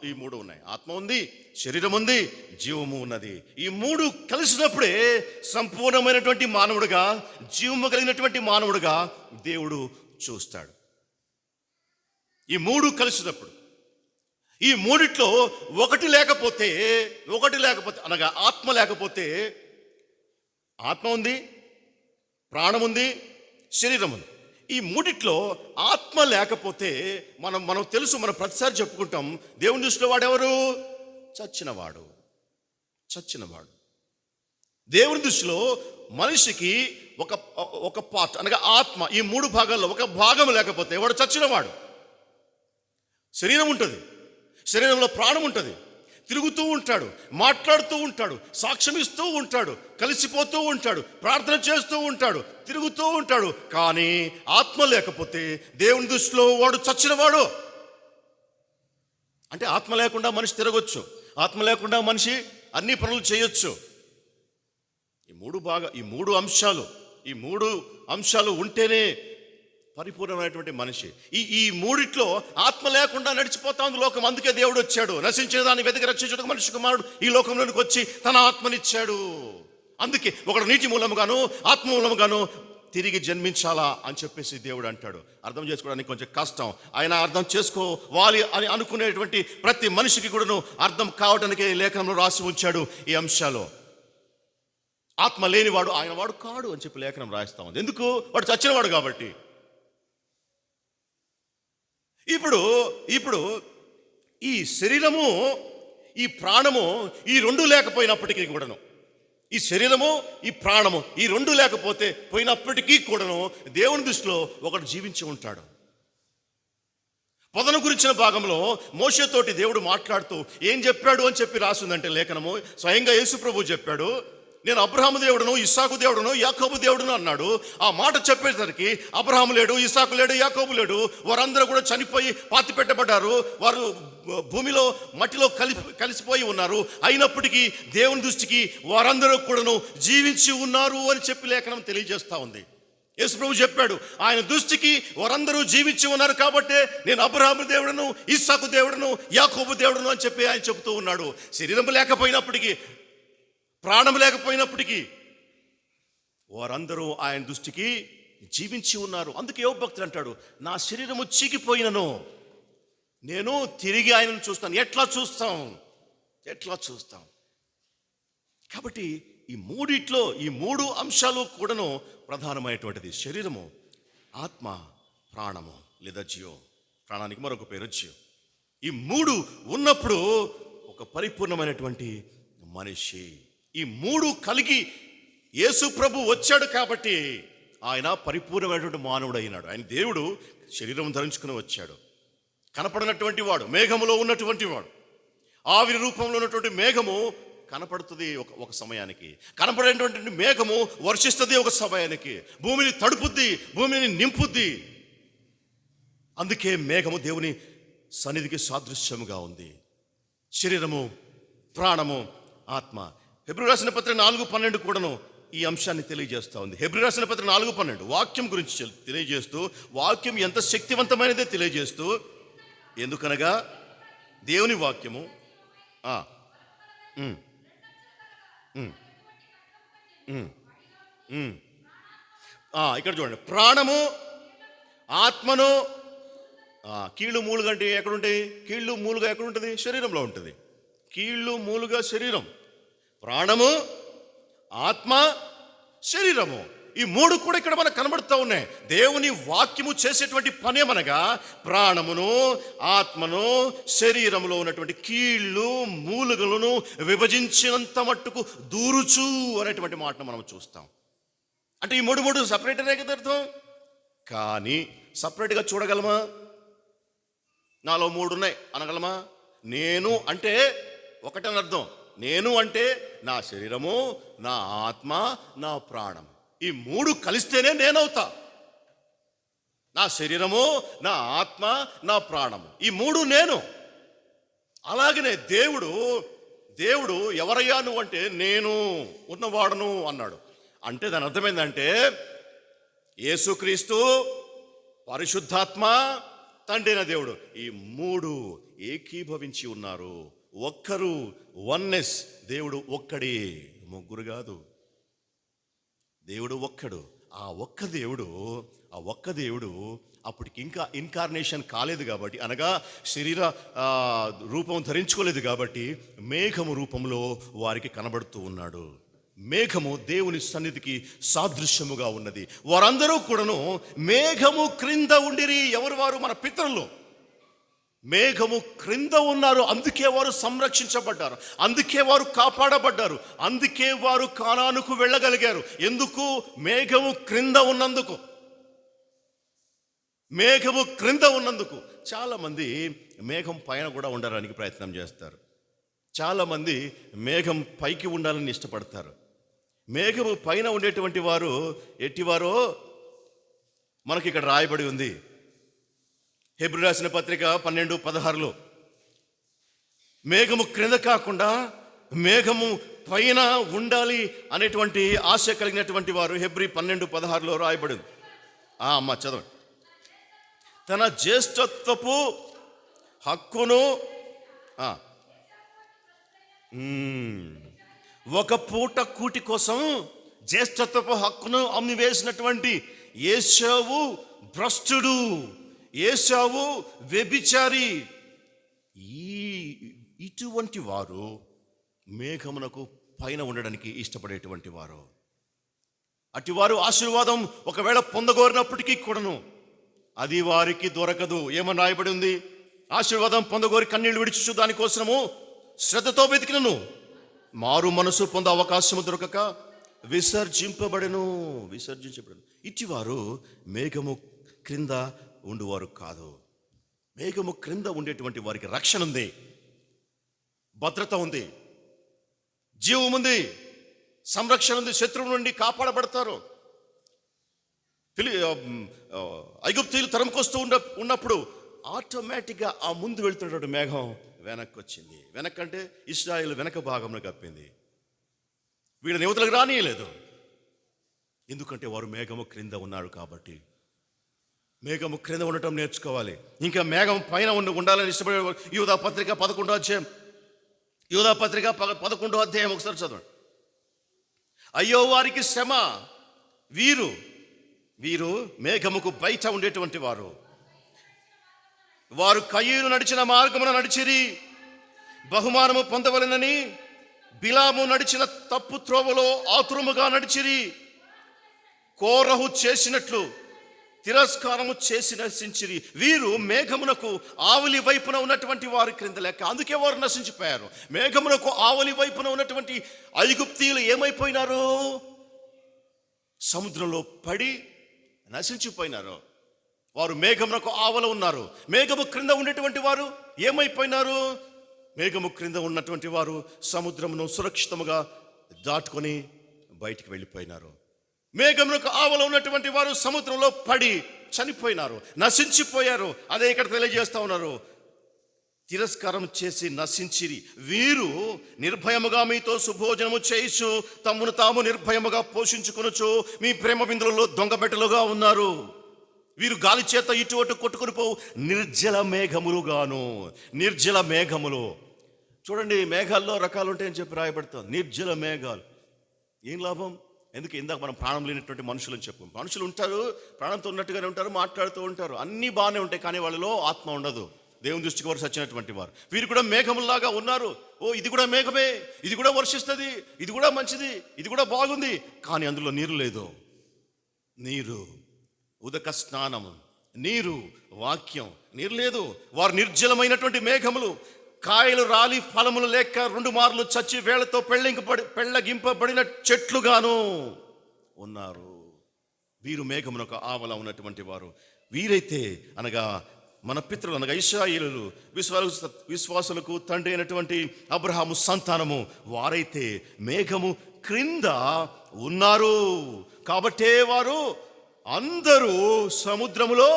ఈ మూడు ఉన్నాయి. ఆత్మ ఉంది, శరీరం ఉంది, జీవము ఉన్నది. ఈ 3 కలిసినప్పుడే సంపూర్ణమైనటువంటి మానవుడిగా, జీవము కలిగినటువంటి మానవుడిగా దేవుడు చూస్తాడు. ఈ 3 కలిసినప్పుడు, ఈ 3 ఒకటి లేకపోతే అనగా ఆత్మ లేకపోతే, ఆత్మ ఉంది, ప్రాణం ఉంది, శరీరం ఉంది. ఈ 3 ఆత్మ లేకపోతే మనం తెలుసు, మనం ప్రతిసారి చెప్పుకుంటాం, దేవుని దృష్టిలో వాడెవరు? చచ్చినవాడు. దేవుని దృష్టిలో మనిషికి ఒక పార్ట్ అనగా ఆత్మ, ఈ 3 భాగాల్లో ఒక భాగం లేకపోతే వాడు చచ్చినవాడు. శరీరం ఉంటుంది, శరీరంలో ప్రాణం ఉంటుంది, తిరుగుతూ ఉంటాడు, మాట్లాడుతూ ఉంటాడు, సాక్ష్యం ఇస్తూ ఉంటాడు, కలిసిపోతూ ఉంటాడు, ప్రార్థన చేస్తూ ఉంటాడు, తిరుగుతూ ఉంటాడు. కానీ ఆత్మ లేకపోతే దేవుని దృష్టిలో వాడు చచ్చినవాడు. అంటే ఆత్మ లేకుండా మనిషి తిరగొచ్చు, ఆత్మ లేకుండా మనిషి అన్ని పనులు చేయొచ్చు. ఈ మూడు అంశాలు ఉంటేనే పరిపూర్ణమైనటువంటి మనిషి. ఈ 3 ఆత్మ లేకుండా నడిచిపోతా ఉంది లోకం. అందుకే దేవుడు వచ్చాడు, నశించిన దాన్ని వెతికి రక్షించుటకు మనిషి కుమారుడు ఈ లోకంలోనికి వచ్చి తన ఆత్మనిచ్చాడు. అందుకే ఒకడు నీటి మూలముగాను ఆత్మ మూలముగాను తిరిగి జన్మించాలా అని చెప్పేసి దేవుడు అంటాడు. అర్థం చేసుకోవడానికి కొంచెం కష్టం. ఆయన అర్థం చేసుకోవాలి అని అనుకునేటువంటి ప్రతి మనిషికి కూడాను అర్థం కావడానికి లేఖనంలో రాసి ఉంచాడు ఈ అంశాలు. ఆత్మ లేనివాడు ఆయన వాడు కాడు అని చెప్పి లేఖనం రాయిస్తా ఉంది. ఎందుకు? వాడు చచ్చినవాడు కాబట్టి. ఇప్పుడు ఈ శరీరము, ఈ ప్రాణము, ఈ 2 లేకపోయినప్పటికీ కూడాను, ఈ శరీరము, ఈ ప్రాణము, ఈ 2 పోయినప్పటికీ కూడాను దేవుని దృష్టిలో ఒకడు జీవించి ఉంటాడు. పొదను గురించిన భాగంలో మోషేతోటి దేవుడు మాట్లాడుతూ ఏం చెప్పాడు అని చెప్పి రాసిందంటే లేఖనము, స్వయంగా యేసు ప్రభువు చెప్పాడు, నేను అబ్రహాము దేవుడును, ఇస్సాకు దేవుడును, యాకోబు దేవుడును అన్నాడు. ఆ మాట చెప్పేసరికి అబ్రహాము లేడు, ఇస్సాకు లేడు, యాకోబు లేడు, వారందరూ కూడా చనిపోయి పాతి పెట్టబడ్డారు. వారు భూమిలో మట్టిలో కలిసిపోయి ఉన్నారు. అయినప్పటికీ దేవుని దృష్టికి వారందరూ కూడాను జీవించి ఉన్నారు అని చెప్పి లేఖనం తెలియజేస్తా ఉంది. యేసు ప్రభు చెప్పాడు, ఆయన దృష్టికి వారందరూ జీవించి ఉన్నారు కాబట్టే నేను అబ్రహాము దేవుడును, ఇస్సాకు దేవుడును, యాకోబు దేవుడును అని చెప్పి ఆయన చెబుతూ ఉన్నాడు. శరీరం లేకపోయినప్పటికీ, ప్రాణం లేకపోయినప్పటికీ వారందరూ ఆయన దృష్టికి జీవించి ఉన్నారు. అందుకే యోబు భక్తుడు అంటాడు, నా శరీరము చీకిపోయినను నేను తిరిగి ఆయనను చూస్తాను. ఎట్లా చూస్తాం? కాబట్టి ఈ 3 అంశాలు కూడాను ప్రధానమైనటువంటిది. శరీరము, ఆత్మ, ప్రాణము లేదా జీవం. ప్రాణానికి మరొక పేరు జీవం. ఈ 3 ఉన్నప్పుడు ఒక పరిపూర్ణమైనటువంటి మనిషి. ఈ 3 కలిగి యేసు ప్రభు వచ్చాడు కాబట్టి ఆయన పరిపూర్ణమైనటువంటి మానవుడు అయినాడు. ఆయన దేవుడు శరీరం ధరించుకుని వచ్చాడు. కనపడినటువంటి వాడు, మేఘములో ఉన్నటువంటి వాడు. ఆవిరి రూపంలో ఉన్నటువంటి మేఘము కనపడుతుంది ఒక సమయానికి, కనపడేటువంటి మేఘము వర్షిస్తుంది ఒక సమయానికి, భూమిని తడుపుద్ది, భూమిని నింపుద్ది. అందుకే మేఘము దేవుని సన్నిధికి సాదృశ్యముగా ఉంది. శరీరము, ప్రాణము, ఆత్మ. హెబ్రీ రాసిన పత్రిక 4:12 కూడాను ఈ అంశాన్ని తెలియజేస్తూ ఉంది. హెబ్రీ రాసిన పత్రిక 4:12 వాక్యం గురించి తెలియజేస్తూ, వాక్యం ఎంత శక్తివంతమైనదే తెలియజేస్తూ, ఎందుకనగా దేవుని వాక్యము ఇక్కడ చూడండి, ప్రాణము, ఆత్మను, కీళ్ళు మూలుగా అంటే ఎక్కడుంటాయి? కీళ్ళు మూలుగా ఎక్కడుంటుంది? శరీరంలో ఉంటుంది. కీళ్ళు మూలుగా శరీరం, ప్రాణము, ఆత్మ, శరీరము. ఈ 3 కూడా ఇక్కడ మనకు కనబడుతూ ఉన్నాయి. దేవుని వాక్యము చేసేటువంటి పని ఏమనగా ప్రాణమును, ఆత్మను, శరీరములో ఉన్నటువంటి కీళ్ళు మూలుగలను విభజించినంత మట్టుకు దూరుచు అనేటువంటి మాటను మనం చూస్తాం. అంటే ఈ 3 సపరేటరే కదా అర్థం. కానీ సపరేట్గా చూడగలమా? నాలో 3 ఉన్నాయి అనగలమా? నేను అంటే ఒకటని అర్థం, నేను అంటే నా శరీరము, నా ఆత్మ, నా ప్రాణం, ఈ మూడు కలిస్తేనే నేనవుతా. నా శరీరము, నా ఆత్మ, నా ప్రాణము, ఈ మూడు నేను. అలాగనే దేవుడు ఎవరయ్యా నువ్వు అంటే నేను ఉన్నవాడును అన్నాడు. అంటే దాని అర్థమైందంటే యేసుక్రీస్తు, పరిశుద్ధాత్మ, తండ్రి అయిన దేవుడు, ఈ మూడు ఏకీభవించి ఉన్నారు. ఒక్కరు, వన్నెస్. దేవుడు ఒక్కడే, ముగ్గురు కాదు. దేవుడు ఒక్కడు. ఆ ఒక్క దేవుడు అప్పటికి ఇంకా ఇన్కార్నేషన్ కాలేదు కాబట్టి, అనగా శరీర రూపం ధరించుకోలేదు కాబట్టి మేఘము రూపంలో వారికి కనబడుతూ ఉన్నాడు. మేఘము దేవుని సన్నిధికి సాదృశ్యముగా ఉన్నది. వారందరూ కూడాను మేఘము క్రింద ఉండిరి. ఎవరు వారు? మన పితరులు. మేఘము క్రింద ఉన్నారు. అందుకే వారు సంరక్షించబడ్డారు, అందుకే వారు కాపాడబడ్డారు, అందుకే వారు కానానుకు వెళ్ళగలిగారు. ఎందుకు? మేఘము క్రింద ఉన్నందుకు. మేఘము క్రింద ఉన్నందుకు. చాలామంది మేఘం పైన కూడా ఉండడానికి ప్రయత్నం చేస్తారు. చాలామంది మేఘం పైకి ఉండాలని ఇష్టపడతారు. మేఘము పైన ఉండేటువంటి వారు ఎట్టివారో మనకి ఇక్కడ రాయబడి ఉంది. హెబ్రీ రాసిన పత్రిక 12:16లో మేఘము క్రింద కాకుండా మేఘము పైన ఉండాలి అనేటువంటి ఆశ కలిగినటువంటి వారు హెబ్రీ 12:16లో రాయబడింది. అమ్మ చదవండి. తన జ్యేష్ఠత్వపు హక్కును ఒక పూట కూటి కోసం జ్యేష్ఠత్వపు హక్కును అమ్మివేసినటువంటి ఏశావు భ్రష్టుడు, ఏశావు వ్యభిచారి. ఇటువంటి వారు మేఘమునకు పైన ఉండడానికి ఇష్టపడేటువంటి వారు. అటివారు ఆశీర్వాదం ఒకవేళ పొందగోరినప్పటికీ కూడాను అది వారికి దొరకదు. ఏమని రాయబడి ఉంది? ఆశీర్వాదం పొందగోరి కన్నీళ్లు విడిచుచు దానికోసము శ్రద్ధతో వెతికినను మారు మనసు పొందే అవకాశము దొరకక విసర్జించబడను. ఇటివారు మేఘము క్రింద ఉండువారు కాదు. మేఘము క్రింద ఉండేటువంటి వారికి రక్షణ ఉంది, భద్రత ఉంది, జీవం ఉంది, సంరక్షణ ఉంది, శత్రువు నుండి కాపాడబడతారు. ఐగుప్తీయులు తరంకొస్తూ ఉన్నప్పుడు ఆటోమేటిక్గా ఆ ముందు వెళ్తున్నటువంటి మేఘం వెనక్కి వచ్చింది. వెనక్కంటే ఇశ్రాయేలు వెనక భాగంలో కప్పింది. వీళ్ళ యువతలకు రానియలేదు. ఎందుకంటే వారు మేఘము క్రింద ఉన్నారు కాబట్టి. మేఘము క్రింద ఉండటం నేర్చుకోవాలి. ఇంకా మేఘం పైన ఉండాలని ఇష్టపడే యూదా పత్రిక 11వ అధ్యాయం, యూదా పత్రిక 11వ అధ్యాయం ఒకసారి చదవండి. అయ్యో వారికి శ్రమ, వీరు మేఘముకు బయట ఉండేటువంటి వారు. వారు కయీను నడిచిన మార్గమున నడిచిరి, బహుమానము పొందవలెనని బిలాము నడిచిన తప్పు త్రోవలో ఆతురముగా నడిచిరి. కోరహు చేసినట్లు తిరస్కారము చేసి నశించిరి. వీరు మేఘమునకు ఆవలి వైపున ఉన్నటువంటి వారి క్రింద లెక్క. అందుకే వారు నశించిపోయారు. మేఘమునకు ఆవలి వైపున ఉన్నటువంటి ఐగుప్తీయులు ఏమైపోయినారు? సముద్రంలో పడి నశించిపోయినారు. వారు మేఘమునకు ఆవల ఉన్నారు. మేఘము క్రింద ఉండేటువంటి వారు ఏమైపోయినారు? మేఘము క్రింద ఉన్నటువంటి వారు సముద్రమును సురక్షితముగా దాటుకొని బయటికి వెళ్ళిపోయినారు. మేఘమునకు ఆవల ఉన్నటువంటి వారు సముద్రంలో పడి చనిపోయినారు, నశించిపోయారు. అదే ఇక్కడ తెలియజేస్తా ఉన్నారు. తిరస్కారం చేసి నశించిరి. వీరు నిర్భయముగా మీతో సుభోజనము చేయిచు తమ్మును తాము నిర్భయముగా పోషించుకొనుచు మీ ప్రేమ బిందులలో దొంగబెట్టలుగా ఉన్నారు. వీరు గాలి చేత ఇటు అటు కొట్టుకుని పోవు నిర్జల మేఘములుగాను. నిర్జల మేఘములు చూడండి, మేఘాల్లో రకాలు ఉంటాయని చెప్పి రాయబడతాం. నిర్జల మేఘాలు ఏం లాభం? ఎందుకు? ఇందాక మనం ప్రాణం లేనటువంటి మనుషులని చెప్పు. మనుషులు ఉంటారు, ప్రాణంతో ఉన్నట్టుగానే ఉంటారు, మాట్లాడుతూ ఉంటారు, అన్నీ బాగానే ఉంటాయి, కానీ వాళ్ళలో ఆత్మ ఉండదు. దేవుని దృష్టికి వారు సచ్చినటువంటి వారు. వీరు కూడా మేఘముల్లాగా ఉన్నారు. ఇది కూడా మేఘమే, ఇది కూడా వర్షిస్తుంది, ఇది కూడా మంచిది, ఇది కూడా బాగుంది, కానీ అందులో నీరు లేదు. నీరు, ఉదక స్నానము, నీరు, వాక్యం, నీరు లేదు. వారు నిర్జలమైనటువంటి మేఘములు. కాయలు రాలి ఫలములు లేక 2 మార్లు చచ్చి వేళ్లతో పెళ్ళగింపబడిన చెట్లుగాను ఉన్నారు. వీరు మేఘమునకు ఆవల ఉన్నటువంటి వారు. వీరైతే అనగా మన పితరులు అనగా ఇశ్రాయేలీయులు విశ్వాసులకు తండ్రి అయినటువంటి అబ్రహాము సంతానము వారైతే మేఘము క్రింద ఉన్నారు. కాబట్టే వారు అందరూ సముద్రములో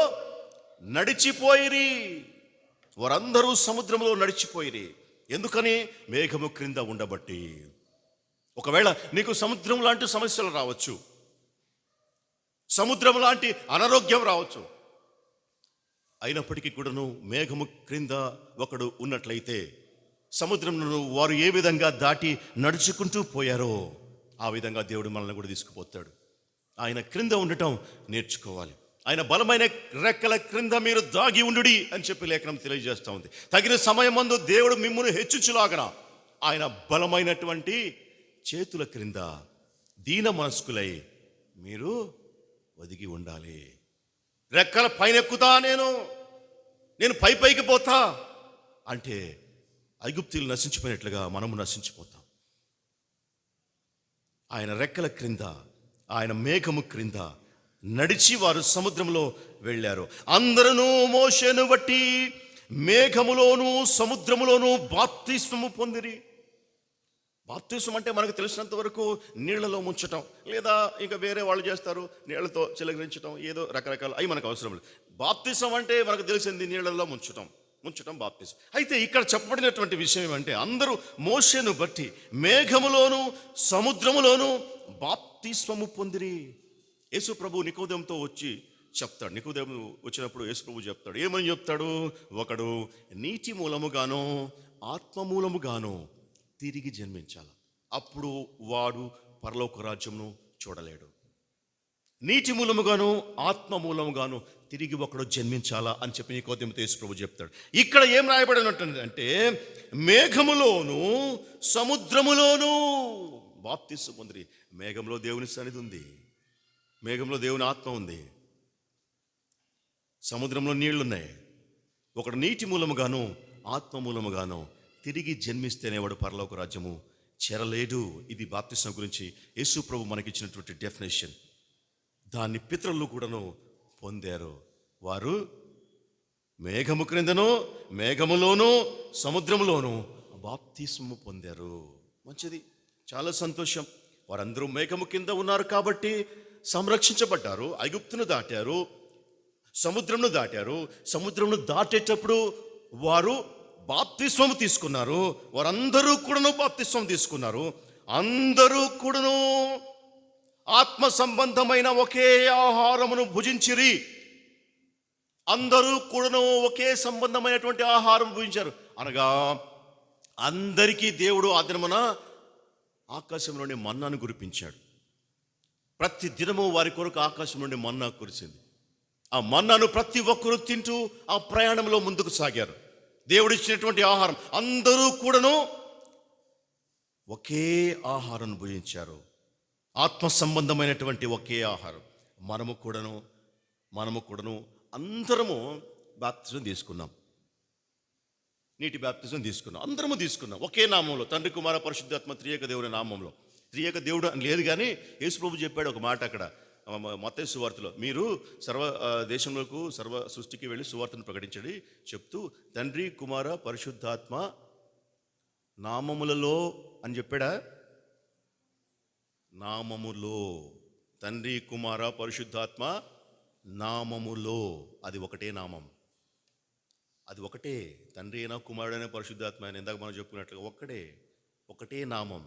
నడిచిపోయిరి. వారందరూ సముద్రంలో నడిచిపోయిరి. ఎందుకని? మేఘము క్రింద ఉండబట్టి. ఒకవేళ నీకు సముద్రం లాంటి సమస్యలు రావచ్చు, సముద్రం లాంటి అనారోగ్యం రావచ్చు. అయినప్పటికీ కూడాను మేఘము క్రింద ఒకడు ఉన్నట్లయితే సముద్రంను వారు ఏ విధంగా దాటి నడుచుకుంటూ పోయారో ఆ విధంగా దేవుడు మనల్ని కూడా తీసుకుపోతాడు. ఆయన క్రింద ఉండటం నేర్చుకోవాలి. ఆయన బలమైన రెక్కల క్రింద మీరు దాగి ఉండుడి అని చెప్పి లేఖనం తెలియజేస్తూ ఉంది. తగిన సమయం మందు దేవుడు మిమ్మును హెచ్చించులాగన ఆయన బలమైనటువంటి చేతుల క్రింద దీన మనస్కులై మీరు ఒదిగి ఉండాలి. రెక్కల పైన ఎక్కుతా నేను పైకి పోతా అంటే ఐగుప్తీయులు నశించిపోయినట్లుగా మనము నశించిపోతాం. ఆయన రెక్కల క్రింద, ఆయన మేఘము క్రింద నడిచి వారు సముద్రంలో వెళ్ళారు. అందరూ మోషేను బట్టి మేఘములోను సముద్రములోను బాప్తిస్మము పొందిరి. బాప్తిస్మం అంటే మనకు తెలిసినంత వరకు నీళ్లలో ముంచటం, లేదా ఇంకా వేరే వాళ్ళు చేస్తారు నీళ్లతో చిలకరించడం, ఏదో రకరకాల అవి మనకు అవసరం లేదు. బాప్తిస్మం అంటే మనకు తెలిసింది నీళ్లలో ముంచటం బాప్తిస్మం. అయితే ఇక్కడ చెప్పబడినటువంటి విషయం ఏమంటే అందరూ మోషేను బట్టి మేఘములోను సముద్రములోను బాప్తిస్మము పొందిరి. యేసు ప్రభు నికోదేముతో వచ్చి చెప్తాడు. నికోదేము వచ్చినప్పుడు యేసు ప్రభు చెప్తాడు. ఏమని చెప్తాడు? ఒకడు నీటి మూలముగానో ఆత్మ మూలముగానో తిరిగి జన్మించాలి, అప్పుడు వాడు పరలోక రాజ్యమును చూడలేడు. నీటి మూలముగాను ఆత్మ మూలముగాను తిరిగి ఒకడు జన్మించాలా అని చెప్పి నికోదేముతో యేసు ప్రభు చెప్తాడు. ఇక్కడ ఏం రాయబడినట్టు మేఘములోను సముద్రములోను బాప్తిస్మం పొందిరి. మేఘంలో దేవుని సన్నిధి ఉంది, మేఘంలో దేవుని ఆత్మ ఉంది, సముద్రంలో నీళ్లున్నాయి. ఒకడు నీటి మూలముగాను ఆత్మ మూలముగాను తిరిగి జన్మిస్తేనే వాడు పరలోక రాజ్యము చేరలేడు. ఇది బాప్తిస్మం గురించి యేసు ప్రభు మనకిచ్చినటువంటి డెఫినేషన్. దాన్ని పితరులు కూడాను పొందారు. వారు మేఘము క్రిందను మేఘములోను సముద్రములోను బాప్తిస్మము పొందారు. మంచిది, చాలా సంతోషం. వారందరూ మేఘము కింద ఉన్నారు కాబట్టి సంరక్షించబడ్డారు. ఐగుప్తును దాటారు, సముద్రంను దాటారు. సముద్రంను దాటేటప్పుడు వారు బాప్తిస్మము తీసుకున్నారు. వారందరూ కూడాను బాప్తిస్మం తీసుకున్నారు. అందరూ కూడాను ఆత్మ సంబంధమైన ఒకే ఆహారమును భుజించిరి. అందరూ కూడాను ఒకే సంబంధమైనటువంటి ఆహారం భుజించారు. అనగా అందరికీ దేవుడు ఆ దినమున ఆకాశం నుండి మన్నాను కురిపించాడు. ప్రతి దినము వారి కొరకు ఆకాశం నుండి మన్నా కురిసింది. ఆ మన్నాను ప్రతి ఒక్కరూ తింటూ ఆ ప్రయాణంలో ముందుకు సాగారు. దేవుడు ఇచ్చినటువంటి ఆహారం, అందరూ కూడాను ఒకే ఆహారం భుజించారు. ఆత్మ సంబంధమైనటువంటి ఒకే ఆహారం. మనము కూడాను అందరము బాప్తిజం తీసుకున్నాం, నీటి బాప్తిజం తీసుకున్నాం, అందరము తీసుకున్నాం ఒకే నామంలో, తండ్రి కుమార పరిశుద్ధాత్మ త్రియేక దేవుని నామంలో. త్రియేక దేవుడు అని లేదు, కానీ యేసు ప్రభు చెప్పాడు ఒక మాట అక్కడ మత్తయి సువార్తలో, మీరు సర్వ దేశంలోకి సర్వ సృష్టికి వెళ్ళి సువార్తను ప్రకటించండి చెప్తూ తండ్రి కుమార పరిశుద్ధాత్మ నామములలో అని చెప్పాడా? నామములో, తండ్రి కుమార పరిశుద్ధాత్మ నామములో. అది ఒకటే నామం, అది ఒకటే. తండ్రి అయినా కుమారుడైనా పరిశుద్ధాత్మ అయినా ఇందాక మనం చెప్పుకున్నట్లుగా ఒకటే నామం.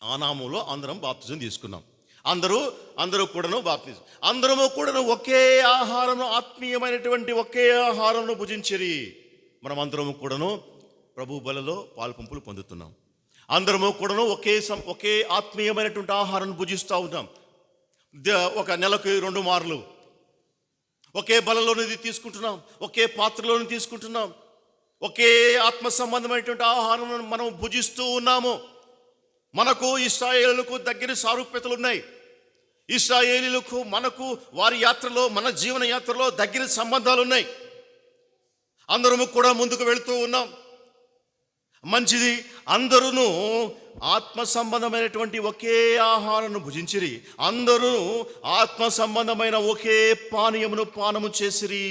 ఆ నామంలో అందరం బాప్తిజం తీసుకున్నాం. అందరూ కూడాను బాప్తిజం, అందరము కూడాను ఒకే ఆహారం, ఆత్మీయమైనటువంటి ఒకే ఆహారంను భుజించిరి. మనం అందరము కూడాను ప్రభు బలలో పాల్పంపులు పొందుతున్నాం. అందరము కూడాను ఒకే ఆత్మీయమైనటువంటి ఆహారం భుజిస్తూ ఉన్నాం. ఒక నెలకు 2 మార్లు ఒకే బలలోనిది తీసుకుంటున్నాం, ఒకే పాత్రలోని తీసుకుంటున్నాం. ఒకే ఆత్మ సంబంధమైనటువంటి ఆహారం మనం భుజిస్తూ ఉన్నాము. మనకు ఇశ్రాయేలులకు దగ్గర సారూప్యతలు ఉన్నాయి. ఇశ్రాయేలీలకు మనకు వారి యాత్రలో, మన జీవన యాత్రలో దగ్గర సంబంధాలు ఉన్నాయి. అందరము కూడా ముందుకు వెళుతూ ఉన్నాం. మంచిది. అందరూ ఆత్మ సంబంధమైనటువంటి ఒకే ఆహారాన్ని భుజించిరి. అందరూ ఆత్మ సంబంధమైన ఒకే పానీయమును పానము చేసిరి.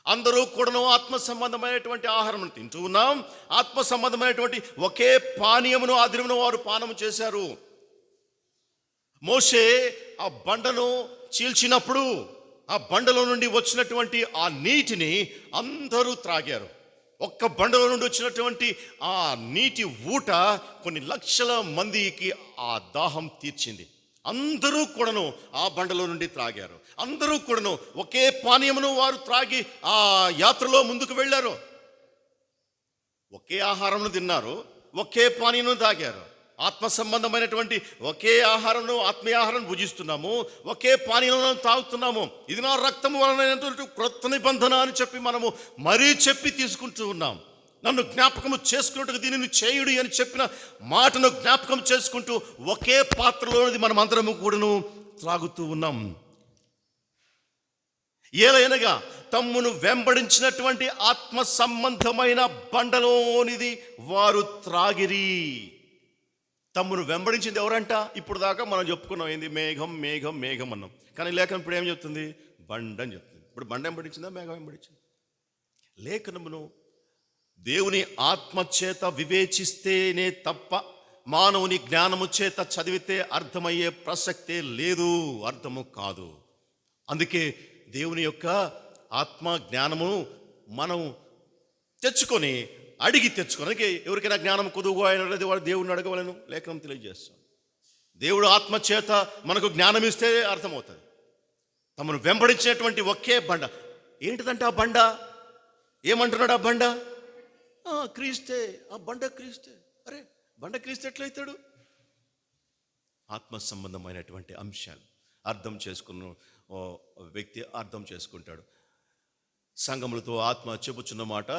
అందరూ కూడాను ఆత్మ సంబంధమైనటువంటి ఆహారం తింటూ ఉన్నాం. ఆత్మ సంబంధమైనటువంటి ఒకే పానీయమును ఆ దినమున వారు పానము చేశారు. మోషే ఆ బండను చీల్చినప్పుడు ఆ బండలో నుండి వచ్చినటువంటి ఆ నీటిని అందరూ త్రాగారు. ఒక్క బండలో నుండి వచ్చినటువంటి ఆ నీటి ఊట కొన్ని లక్షల మందికి ఆ దాహం తీర్చింది. అందరూ కూడాను ఆ బండలో నుండి త్రాగారు. అందరూ కూడాను ఒకే పానీయమును వారు త్రాగి ఆ యాత్రలో ముందుకు వెళ్ళారు. ఒకే ఆహారమును తిన్నారు, ఒకే పానీయమును తాగారు. ఆత్మ సంబంధమైనటువంటి ఒకే ఆహారమును, ఆత్మీయ ఆహారం భుజిస్తున్నాము, ఒకే పానీయమును తాగుతున్నాము. ఇది నా రక్తము వలన క్రొత్త నిబంధన అని చెప్పి మనము మరీ చెప్పి తీసుకుంటూ ఉన్నాం. నన్ను జ్ఞాపకము చేసుకున్నట్టుగా దీనిని చేయుడి అని చెప్పిన మాటను జ్ఞాపకం చేసుకుంటూ ఒకే పాత్రలోనిది మనం అందరము కూడాను త్రాగుతూ ఉన్నాం. ఏలైనగా తమ్మును వెంబడించినటువంటి ఆత్మ సంబంధమైన బండలోనిది వారు త్రాగిరి. తమ్మును వెంబడించింది ఎవరంట? ఇప్పుడు దాకా మనం చెప్పుకున్నాం ఏంది? మేఘం మేఘం మేఘం అన్నాం. కానీ లేఖనం ఇప్పుడు ఏం చెప్తుంది? బండ అని చెప్తుంది. ఇప్పుడు బండ వెంబడించిందా, మేఘం వెంబడించింది? లేఖనమును దేవుని ఆత్మ చేత వివేచిస్తేనే తప్ప మానవుని జ్ఞానము చేత చదివితే అర్థమయ్యే ప్రసక్తే లేదు, అర్థము కాదు. అందుకే దేవుని యొక్క ఆత్మ జ్ఞానము మనం తెచ్చుకొని అడిగి తెచ్చుకోవడానికి, ఎవరికైనా జ్ఞానం కొదువు అయినది వాడు దేవుడిని అడగవలను లేఖనం తెలియజేస్తాం. దేవుడు ఆత్మ చేత మనకు జ్ఞానం ఇస్తే అర్థమవుతుంది. తమను వెంబడించినటువంటి ఒకే బండ ఏంటిదంటే ఆ బండ ఏమంటున్నాడు? ఆ బండ క్రీస్తే. ఆ బండ క్రీస్తే. అరే బండ క్రీస్తే ఎట్లయితాడు? ఆత్మ సంబంధమైనటువంటి అంశాలు అర్థం చేసుకున్న వ్యక్తి అర్థం చేసుకుంటాడు. సంగములతో ఆత్మ చెబుచున్న మాట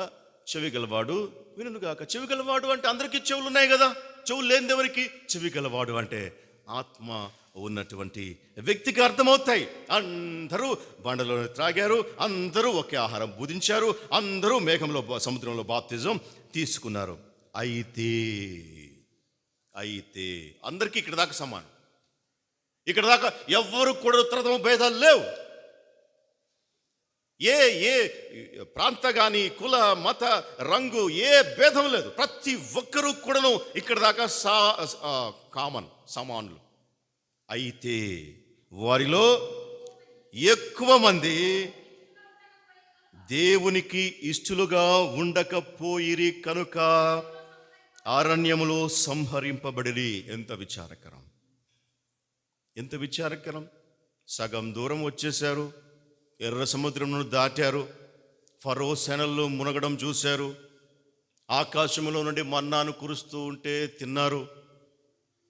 చెవి గలవాడు వినుగాక. చెవి గలవాడు అంటే అందరికీ చెవులు ఉన్నాయి కదా, చెవులు లేనిది ఎవరికి? చెవి గలవాడు అంటే ఆత్మ ఉన్నటువంటి వ్యక్తికి అర్థమవుతాయి. అందరూ బండలో త్రాగారు, అందరూ ఒకే ఆహారం భుజించారు, అందరూ మేఘంలో సముద్రంలో బాప్తిజం తీసుకున్నారు. అయితే అందరికీ ఇక్కడ దాకా సమానం. ఇక్కడ దాకా ఎవ్వరు కూడా ఉత్తరతమ భేదాలు లేవు. ఏ ప్రాంత కానీ కుల మత రంగు ఏ భేదం లేదు. ప్రతి ఒక్కరూ కూడాను ఇక్కడ దాకా కామన్, సమానులు. అయితే వారిలో ఎక్కువ మంది దేవునికి ఇష్టలుగా ఉండకపోయిరి కనుక అరణ్యములో సంహరింపబడిరి. ఎంత విచారకరం, ఎంత విచారకరం. సగం దూరం వచ్చేశారు, ఎర్ర సముద్రమును దాటారు, ఫరో సేనల్లో మునగడం చూశారు, ఆకాశములో నుండి మన్నాను కురుస్తూ ఉంటే తిన్నారు,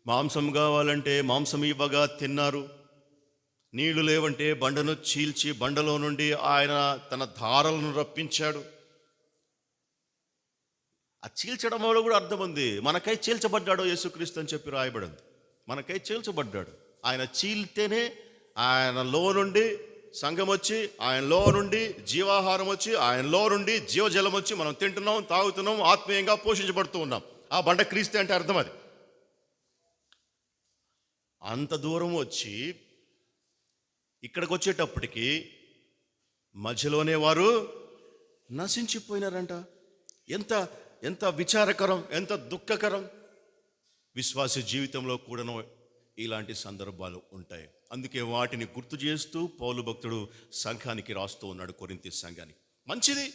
మాంసం కావాలంటే మాంసం ఇవ్వగా తిన్నారు, నీళ్లు లేవంటే బండను చీల్చి బండలో నుండి ఆయన తన ధారలను రప్పించాడు. ఆ చీల్చడం వల్ల కూడా అర్థం ఉంది. మనకై చీల్చబడ్డాడు యేసుక్రీస్తు అని చెప్పి రాయబడింది. మనకై చీల్చబడ్డాడు. ఆయన చీల్తేనే ఆయనలో నుండి సంఘం వచ్చి, ఆయనలో నుండి జీవాహారం వచ్చి, ఆయనలో నుండి జీవజలం వచ్చి మనం తింటున్నాం, తాగుతున్నాం, ఆత్మీయంగా పోషించబడుతూ ఉన్నాం. ఆ బండ క్రీస్తే అంటే అర్థం అది. అంత దూరం వచ్చి ఇక్కడికి వచ్చేటప్పటికి మధ్యలోనే వారు నశించిపోయినారంట. ఎంత ఎంత విచారకరం, ఎంత దుఃఖకరం. విశ్వాస జీవితంలో కూడాను ఇలాంటి సందర్భాలు ఉంటాయి. అందుకే వాటిని గుర్తు చేస్తూ పౌలు భక్తుడు సంఘానికి రాస్తూ ఉన్నాడు, కొరింథీ సంఘానికి. మంచిది,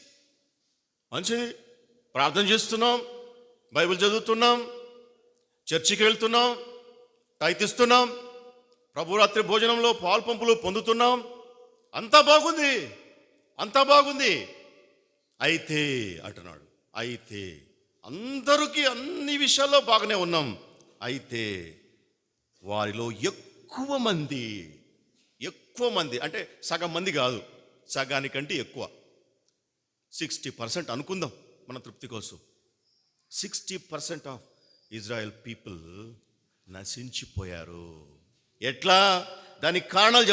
ప్రార్థన చేస్తున్నాం, బైబిల్ చదువుతున్నాం, చర్చికి వెళ్తున్నాం, టైతిస్తున్నాం, ప్రభురాత్రి భోజనంలో పాలు పంపులు పొందుతున్నాం, అంతా బాగుంది. అయితే అంటున్నాడు, అయితే అందరికీ అన్ని విషయాల్లో బాగానే ఉన్నాం. అయితే వారిలో ఎక్కువ మంది అంటే సగం మంది కాదు, సగానికంటే ఎక్కువ, 60% అనుకుందాం మన తృప్తి కోసం. 60% ఆఫ్ ఇజ్రాయెల్ పీపుల్ నశించిపోయారు. ఎట్లా? దానికి కారణాలు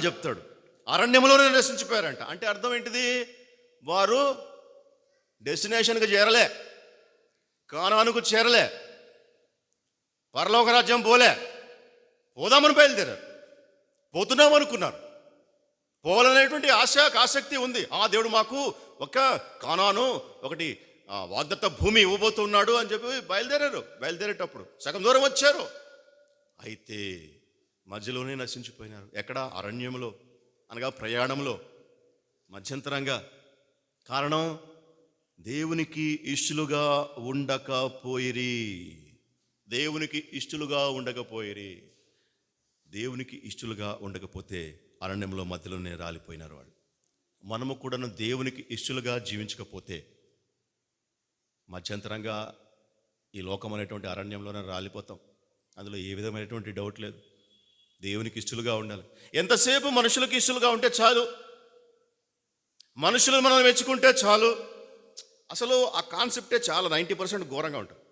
చెప్తాడు. అరణ్యంలోనే నశించిపోయారంట. అంటే అర్థం ఏంటిది? వారు డెస్టినేషన్కి చేరలే, కానానుకు చేరలే, పరలోక రాజ్యం పోదామని బయలుదేరారు, పోతున్నాం అనుకున్నారు, పోవాలనేటువంటి ఆసక్తి ఉంది. దేవుడు మాకు ఒక కానాను, ఒకటి వాగ్దత్త భూమి ఇవ్వబోతున్నాడు అని చెప్పి బయలుదేరేటప్పుడు సగం దూరం వచ్చారు. అయితే మధ్యలోనే నశించిపోయినారు. ఎక్కడ? అరణ్యంలో, అనగా ప్రయాణంలో, మధ్యంతరంగా. కారణం, దేవునికి ఇష్టలుగా ఉండకపోయిరి. దేవునికి ఇష్టలుగా ఉండకపోయిరి. దేవునికి ఇష్టలుగా ఉండకపోతే అరణ్యంలో మధ్యలోనే రాలిపోయినారు వాళ్ళు. మనము కూడా దేవునికి ఇష్టలుగా జీవించకపోతే మధ్యంతరంగా ఈ లోకం అనేటువంటి అరణ్యంలోనే రాలిపోతాం. అందులో ఏ విధమైనటువంటి డౌట్ లేదు. దేవునికి ఇష్టలుగా ఉండాలి. ఎంతసేపు మనుషులకు ఇష్టలుగా ఉంటే చాలు, మనుషులు మనం మెచ్చుకుంటే చాలు. అసలు ఆ కాన్సెప్టే చాలా 90% ఘోరంగా ఉంటుంది.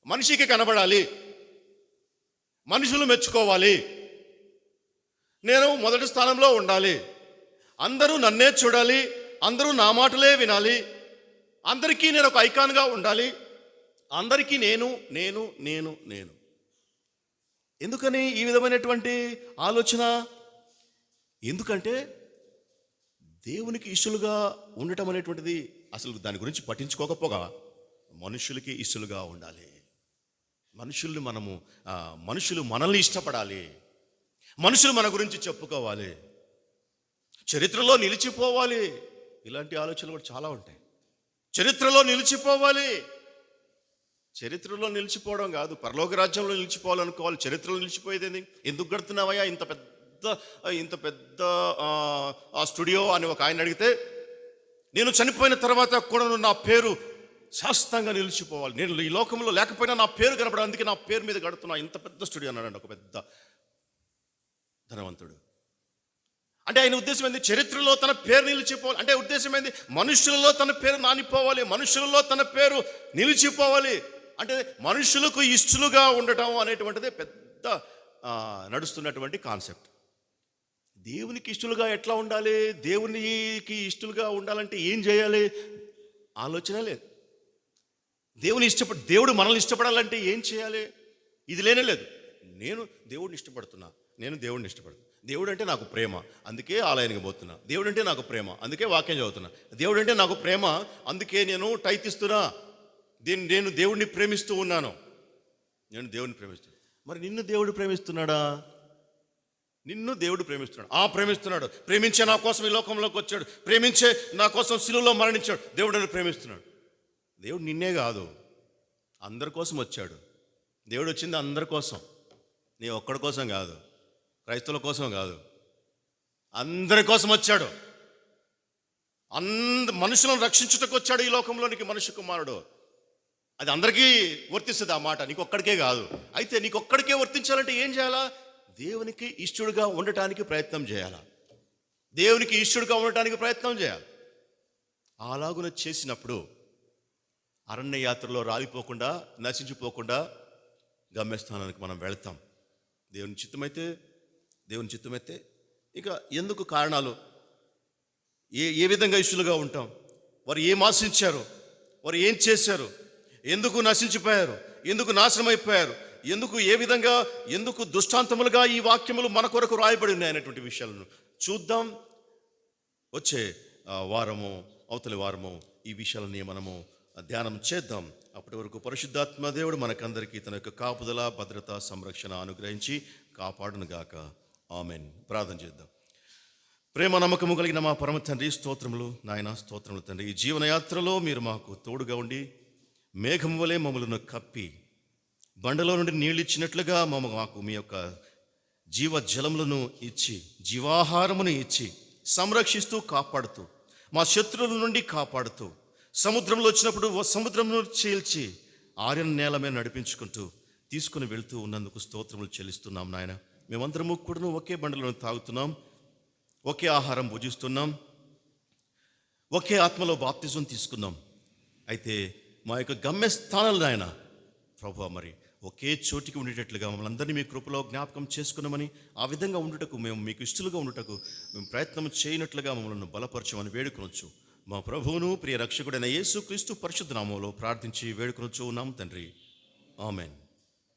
మనిషికి కనబడాలి, మనుషులు మెచ్చుకోవాలి, నేను మొదటి స్థానంలో ఉండాలి, అందరూ నన్నే చూడాలి, అందరూ నా మాటలే వినాలి, అందరికీ నేను ఒక ఐకాన్గా ఉండాలి, అందరికీ నేను నేను నేను నేను. ఎందుకని ఈ విధమైనటువంటి ఆలోచన? ఎందుకంటే దేవునికి ఇష్టలుగా ఉండటం అనేటువంటిది అసలు దాని గురించి పట్టించుకోకపోగా మనుషులకి ఇష్టలుగా ఉండాలి. మనుషులు మనల్ని ఇష్టపడాలి, మనుషులు మన గురించి చెప్పుకోవాలి, చరిత్రలో నిలిచిపోవాలి. ఇలాంటి ఆలోచనలు కూడా చాలా ఉంటాయి. చరిత్రలో నిలిచిపోవాలి. చరిత్రలో నిలిచిపోవడం కాదు, పరలోక రాజ్యంలో నిలిచిపోవాలనుకోవాలి. చరిత్రలో నిలిచిపోయేది ఎందుకు కడుతున్నావయ్యా ఇంత పెద్ద స్టూడియో అని ఒక ఆయన అడిగితే, నేను చనిపోయిన తర్వాత కూడా నా పేరు శాశ్వతంగా నిలిచిపోవాలి, నేను ఈ లోకంలో లేకపోయినా నా పేరు కనపడాలి, అందుకే నా పేరు మీద కడుతున్నా ఇంత పెద్ద స్టూడియో అన్నాడు ఒక పెద్ద ధనవంతుడు. అంటే ఆయన ఉద్దేశం ఏంది? చరిత్రలో తన పేరు నిలిచిపోవాలి. అంటే ఉద్దేశం ఏంది? మనుషులలో తన పేరు నానిపోవాలి, మనుషులలో తన పేరు నిలిచిపోవాలి. అంటే మనుషులకు ఇష్టలుగా ఉండటం అనేటువంటిది పెద్ద నడుస్తున్నటువంటి కాన్సెప్ట్. దేవునికి ఇష్టలుగా ఎట్లా ఉండాలి? దేవునికి ఇష్టలుగా ఉండాలంటే ఏం చేయాలి? ఆలోచన లేదు. దేవుడు మనల్ని ఇష్టపడాలంటే ఏం చేయాలి? ఇది లేనే లేదు. నేను దేవుడిని ఇష్టపడుతున్నా, దేవుడు అంటే నాకు ప్రేమ, అందుకే ఆలయానికి పోతున్నా. దేవుడు అంటే నాకు ప్రేమ, అందుకే వాక్యం చదువుతున్నా. దేవుడు అంటే నాకు ప్రేమ, అందుకే నేను టైతిస్తున్నా. నేను దేవుడిని ప్రేమిస్తూ ఉన్నాను. నేను దేవుడిని ప్రేమిస్తున్నాను. మరి నిన్ను దేవుడు ప్రేమిస్తున్నాడా? నిన్ను దేవుడు ప్రేమిస్తున్నాడు. ప్రేమిస్తున్నాడు. ప్రేమించే నా కోసం ఈ లోకంలోకి వచ్చాడు, ప్రేమించే నా కోసం శిలువలో మరణించాడు. దేవుడు నన్ను ప్రేమిస్తున్నాడు. దేవుడు నిన్నే కాదు, అందరి కోసం వచ్చాడు. దేవుడు వచ్చింది అందరి కోసం, నీ ఒక్కడి కోసం కాదు, క్రైస్తవుల కోసం కాదు, అందరి కోసం వచ్చాడు. మనుషులను రక్షించుటకు వచ్చాడు ఈ లోకంలోనికి మనుష్య కుమారుడు. అది అందరికీ వర్తిస్తుంది ఆ మాట, నీకొక్కడికే కాదు. అయితే నీకొక్కడికే వర్తించాలంటే ఏం చేయాలా? దేవునికి ఇష్టడుగా ఉండటానికి ప్రయత్నం చేయాలా? దేవునికి ఇష్టడుగా ఉండటానికి ప్రయత్నం చేయాలి. అలాగున చేసినప్పుడు అరణ్య యాత్రలో రాలిపోకుండా, నశించిపోకుండా గమ్యస్థానానికి మనం వెళ్తాం. దేవుని చిత్తమైతే ఇక ఎందుకు కారణాలు, ఏ విధంగా ఇష్టలుగా ఉంటాం, వారు ఏం ఆశించారు, వారు ఏం చేశారు, ఎందుకు నశించిపోయారు, ఎందుకు నాశనం అయిపోయారు, ఎందుకు దృష్టాంతములుగా ఈ వాక్యములు మన కొరకు రాయబడి ఉన్నాయనేటువంటి విషయాలను చూద్దాం. వచ్చే అవతలి వారము ఈ విషయాలని మనము ధ్యానం చేద్దాం. అప్పటి వరకు పరిశుద్ధాత్మ దేవుడు మనకందరికీ తన యొక్క కాపుదల, భద్రత, సంరక్షణ అనుగ్రహించి కాపాడునుగాక. ఆమెన్. ప్రార్థన చేద్దాం. ప్రేమ నమ్మకము కలిగిన మా పరమ తండ్రి, స్తోత్రములు నాయన, స్తోత్రములు తండ్రి. ఈ జీవనయాత్రలో మీరు మాకు తోడుగా ఉండి మేఘం వలె మమ్మలను కప్పి బండలో నుండి నీళ్ళు ఇచ్చినట్లుగా మాకు మీ యొక్క జీవజలములను ఇచ్చి, జీవాహారమును ఇచ్చి సంరక్షిస్తూ కాపాడుతూ, మా శత్రువుల నుండి కాపాడుతూ, సముద్రంలో వచ్చినప్పుడు సముద్రంలో చీల్చి ఆర్యన నేల మీద నడిపించుకుంటూ తీసుకుని వెళ్తూ ఉన్నందుకు స్తోత్రములు చెల్లిస్తున్నాం నాయన. మేమందరము కూడా ఒకే బండలను తాగుతున్నాం, ఒకే ఆహారం భుజిస్తున్నాం, ఒకే ఆత్మలో బాప్తిజం తీసుకున్నాం. అయితే మా యొక్క గమ్యస్థానాలు ఆయన ప్రభువా మరి ఒకే చోటికి ఉండేటట్లుగా మమ్మల్ని అందరినీ మీ కృపలో జ్ఞాపకం చేసుకున్నామని, ఆ విధంగా ఉండుటకు మేము మీకు ఇష్టలుగా ఉండుటకు మేము ప్రయత్నం చేయనట్లుగా మమ్మల్ని బలపరచమని వేడుకొనొచ్చు. మా ప్రభువును ప్రియ రక్షకుడైన యేసుక్రీస్తు పరిశుద్ధ నామములో ప్రార్థించి వేడుకొనొచ్చు ఉన్నాం తండ్రి. ఆమెన్.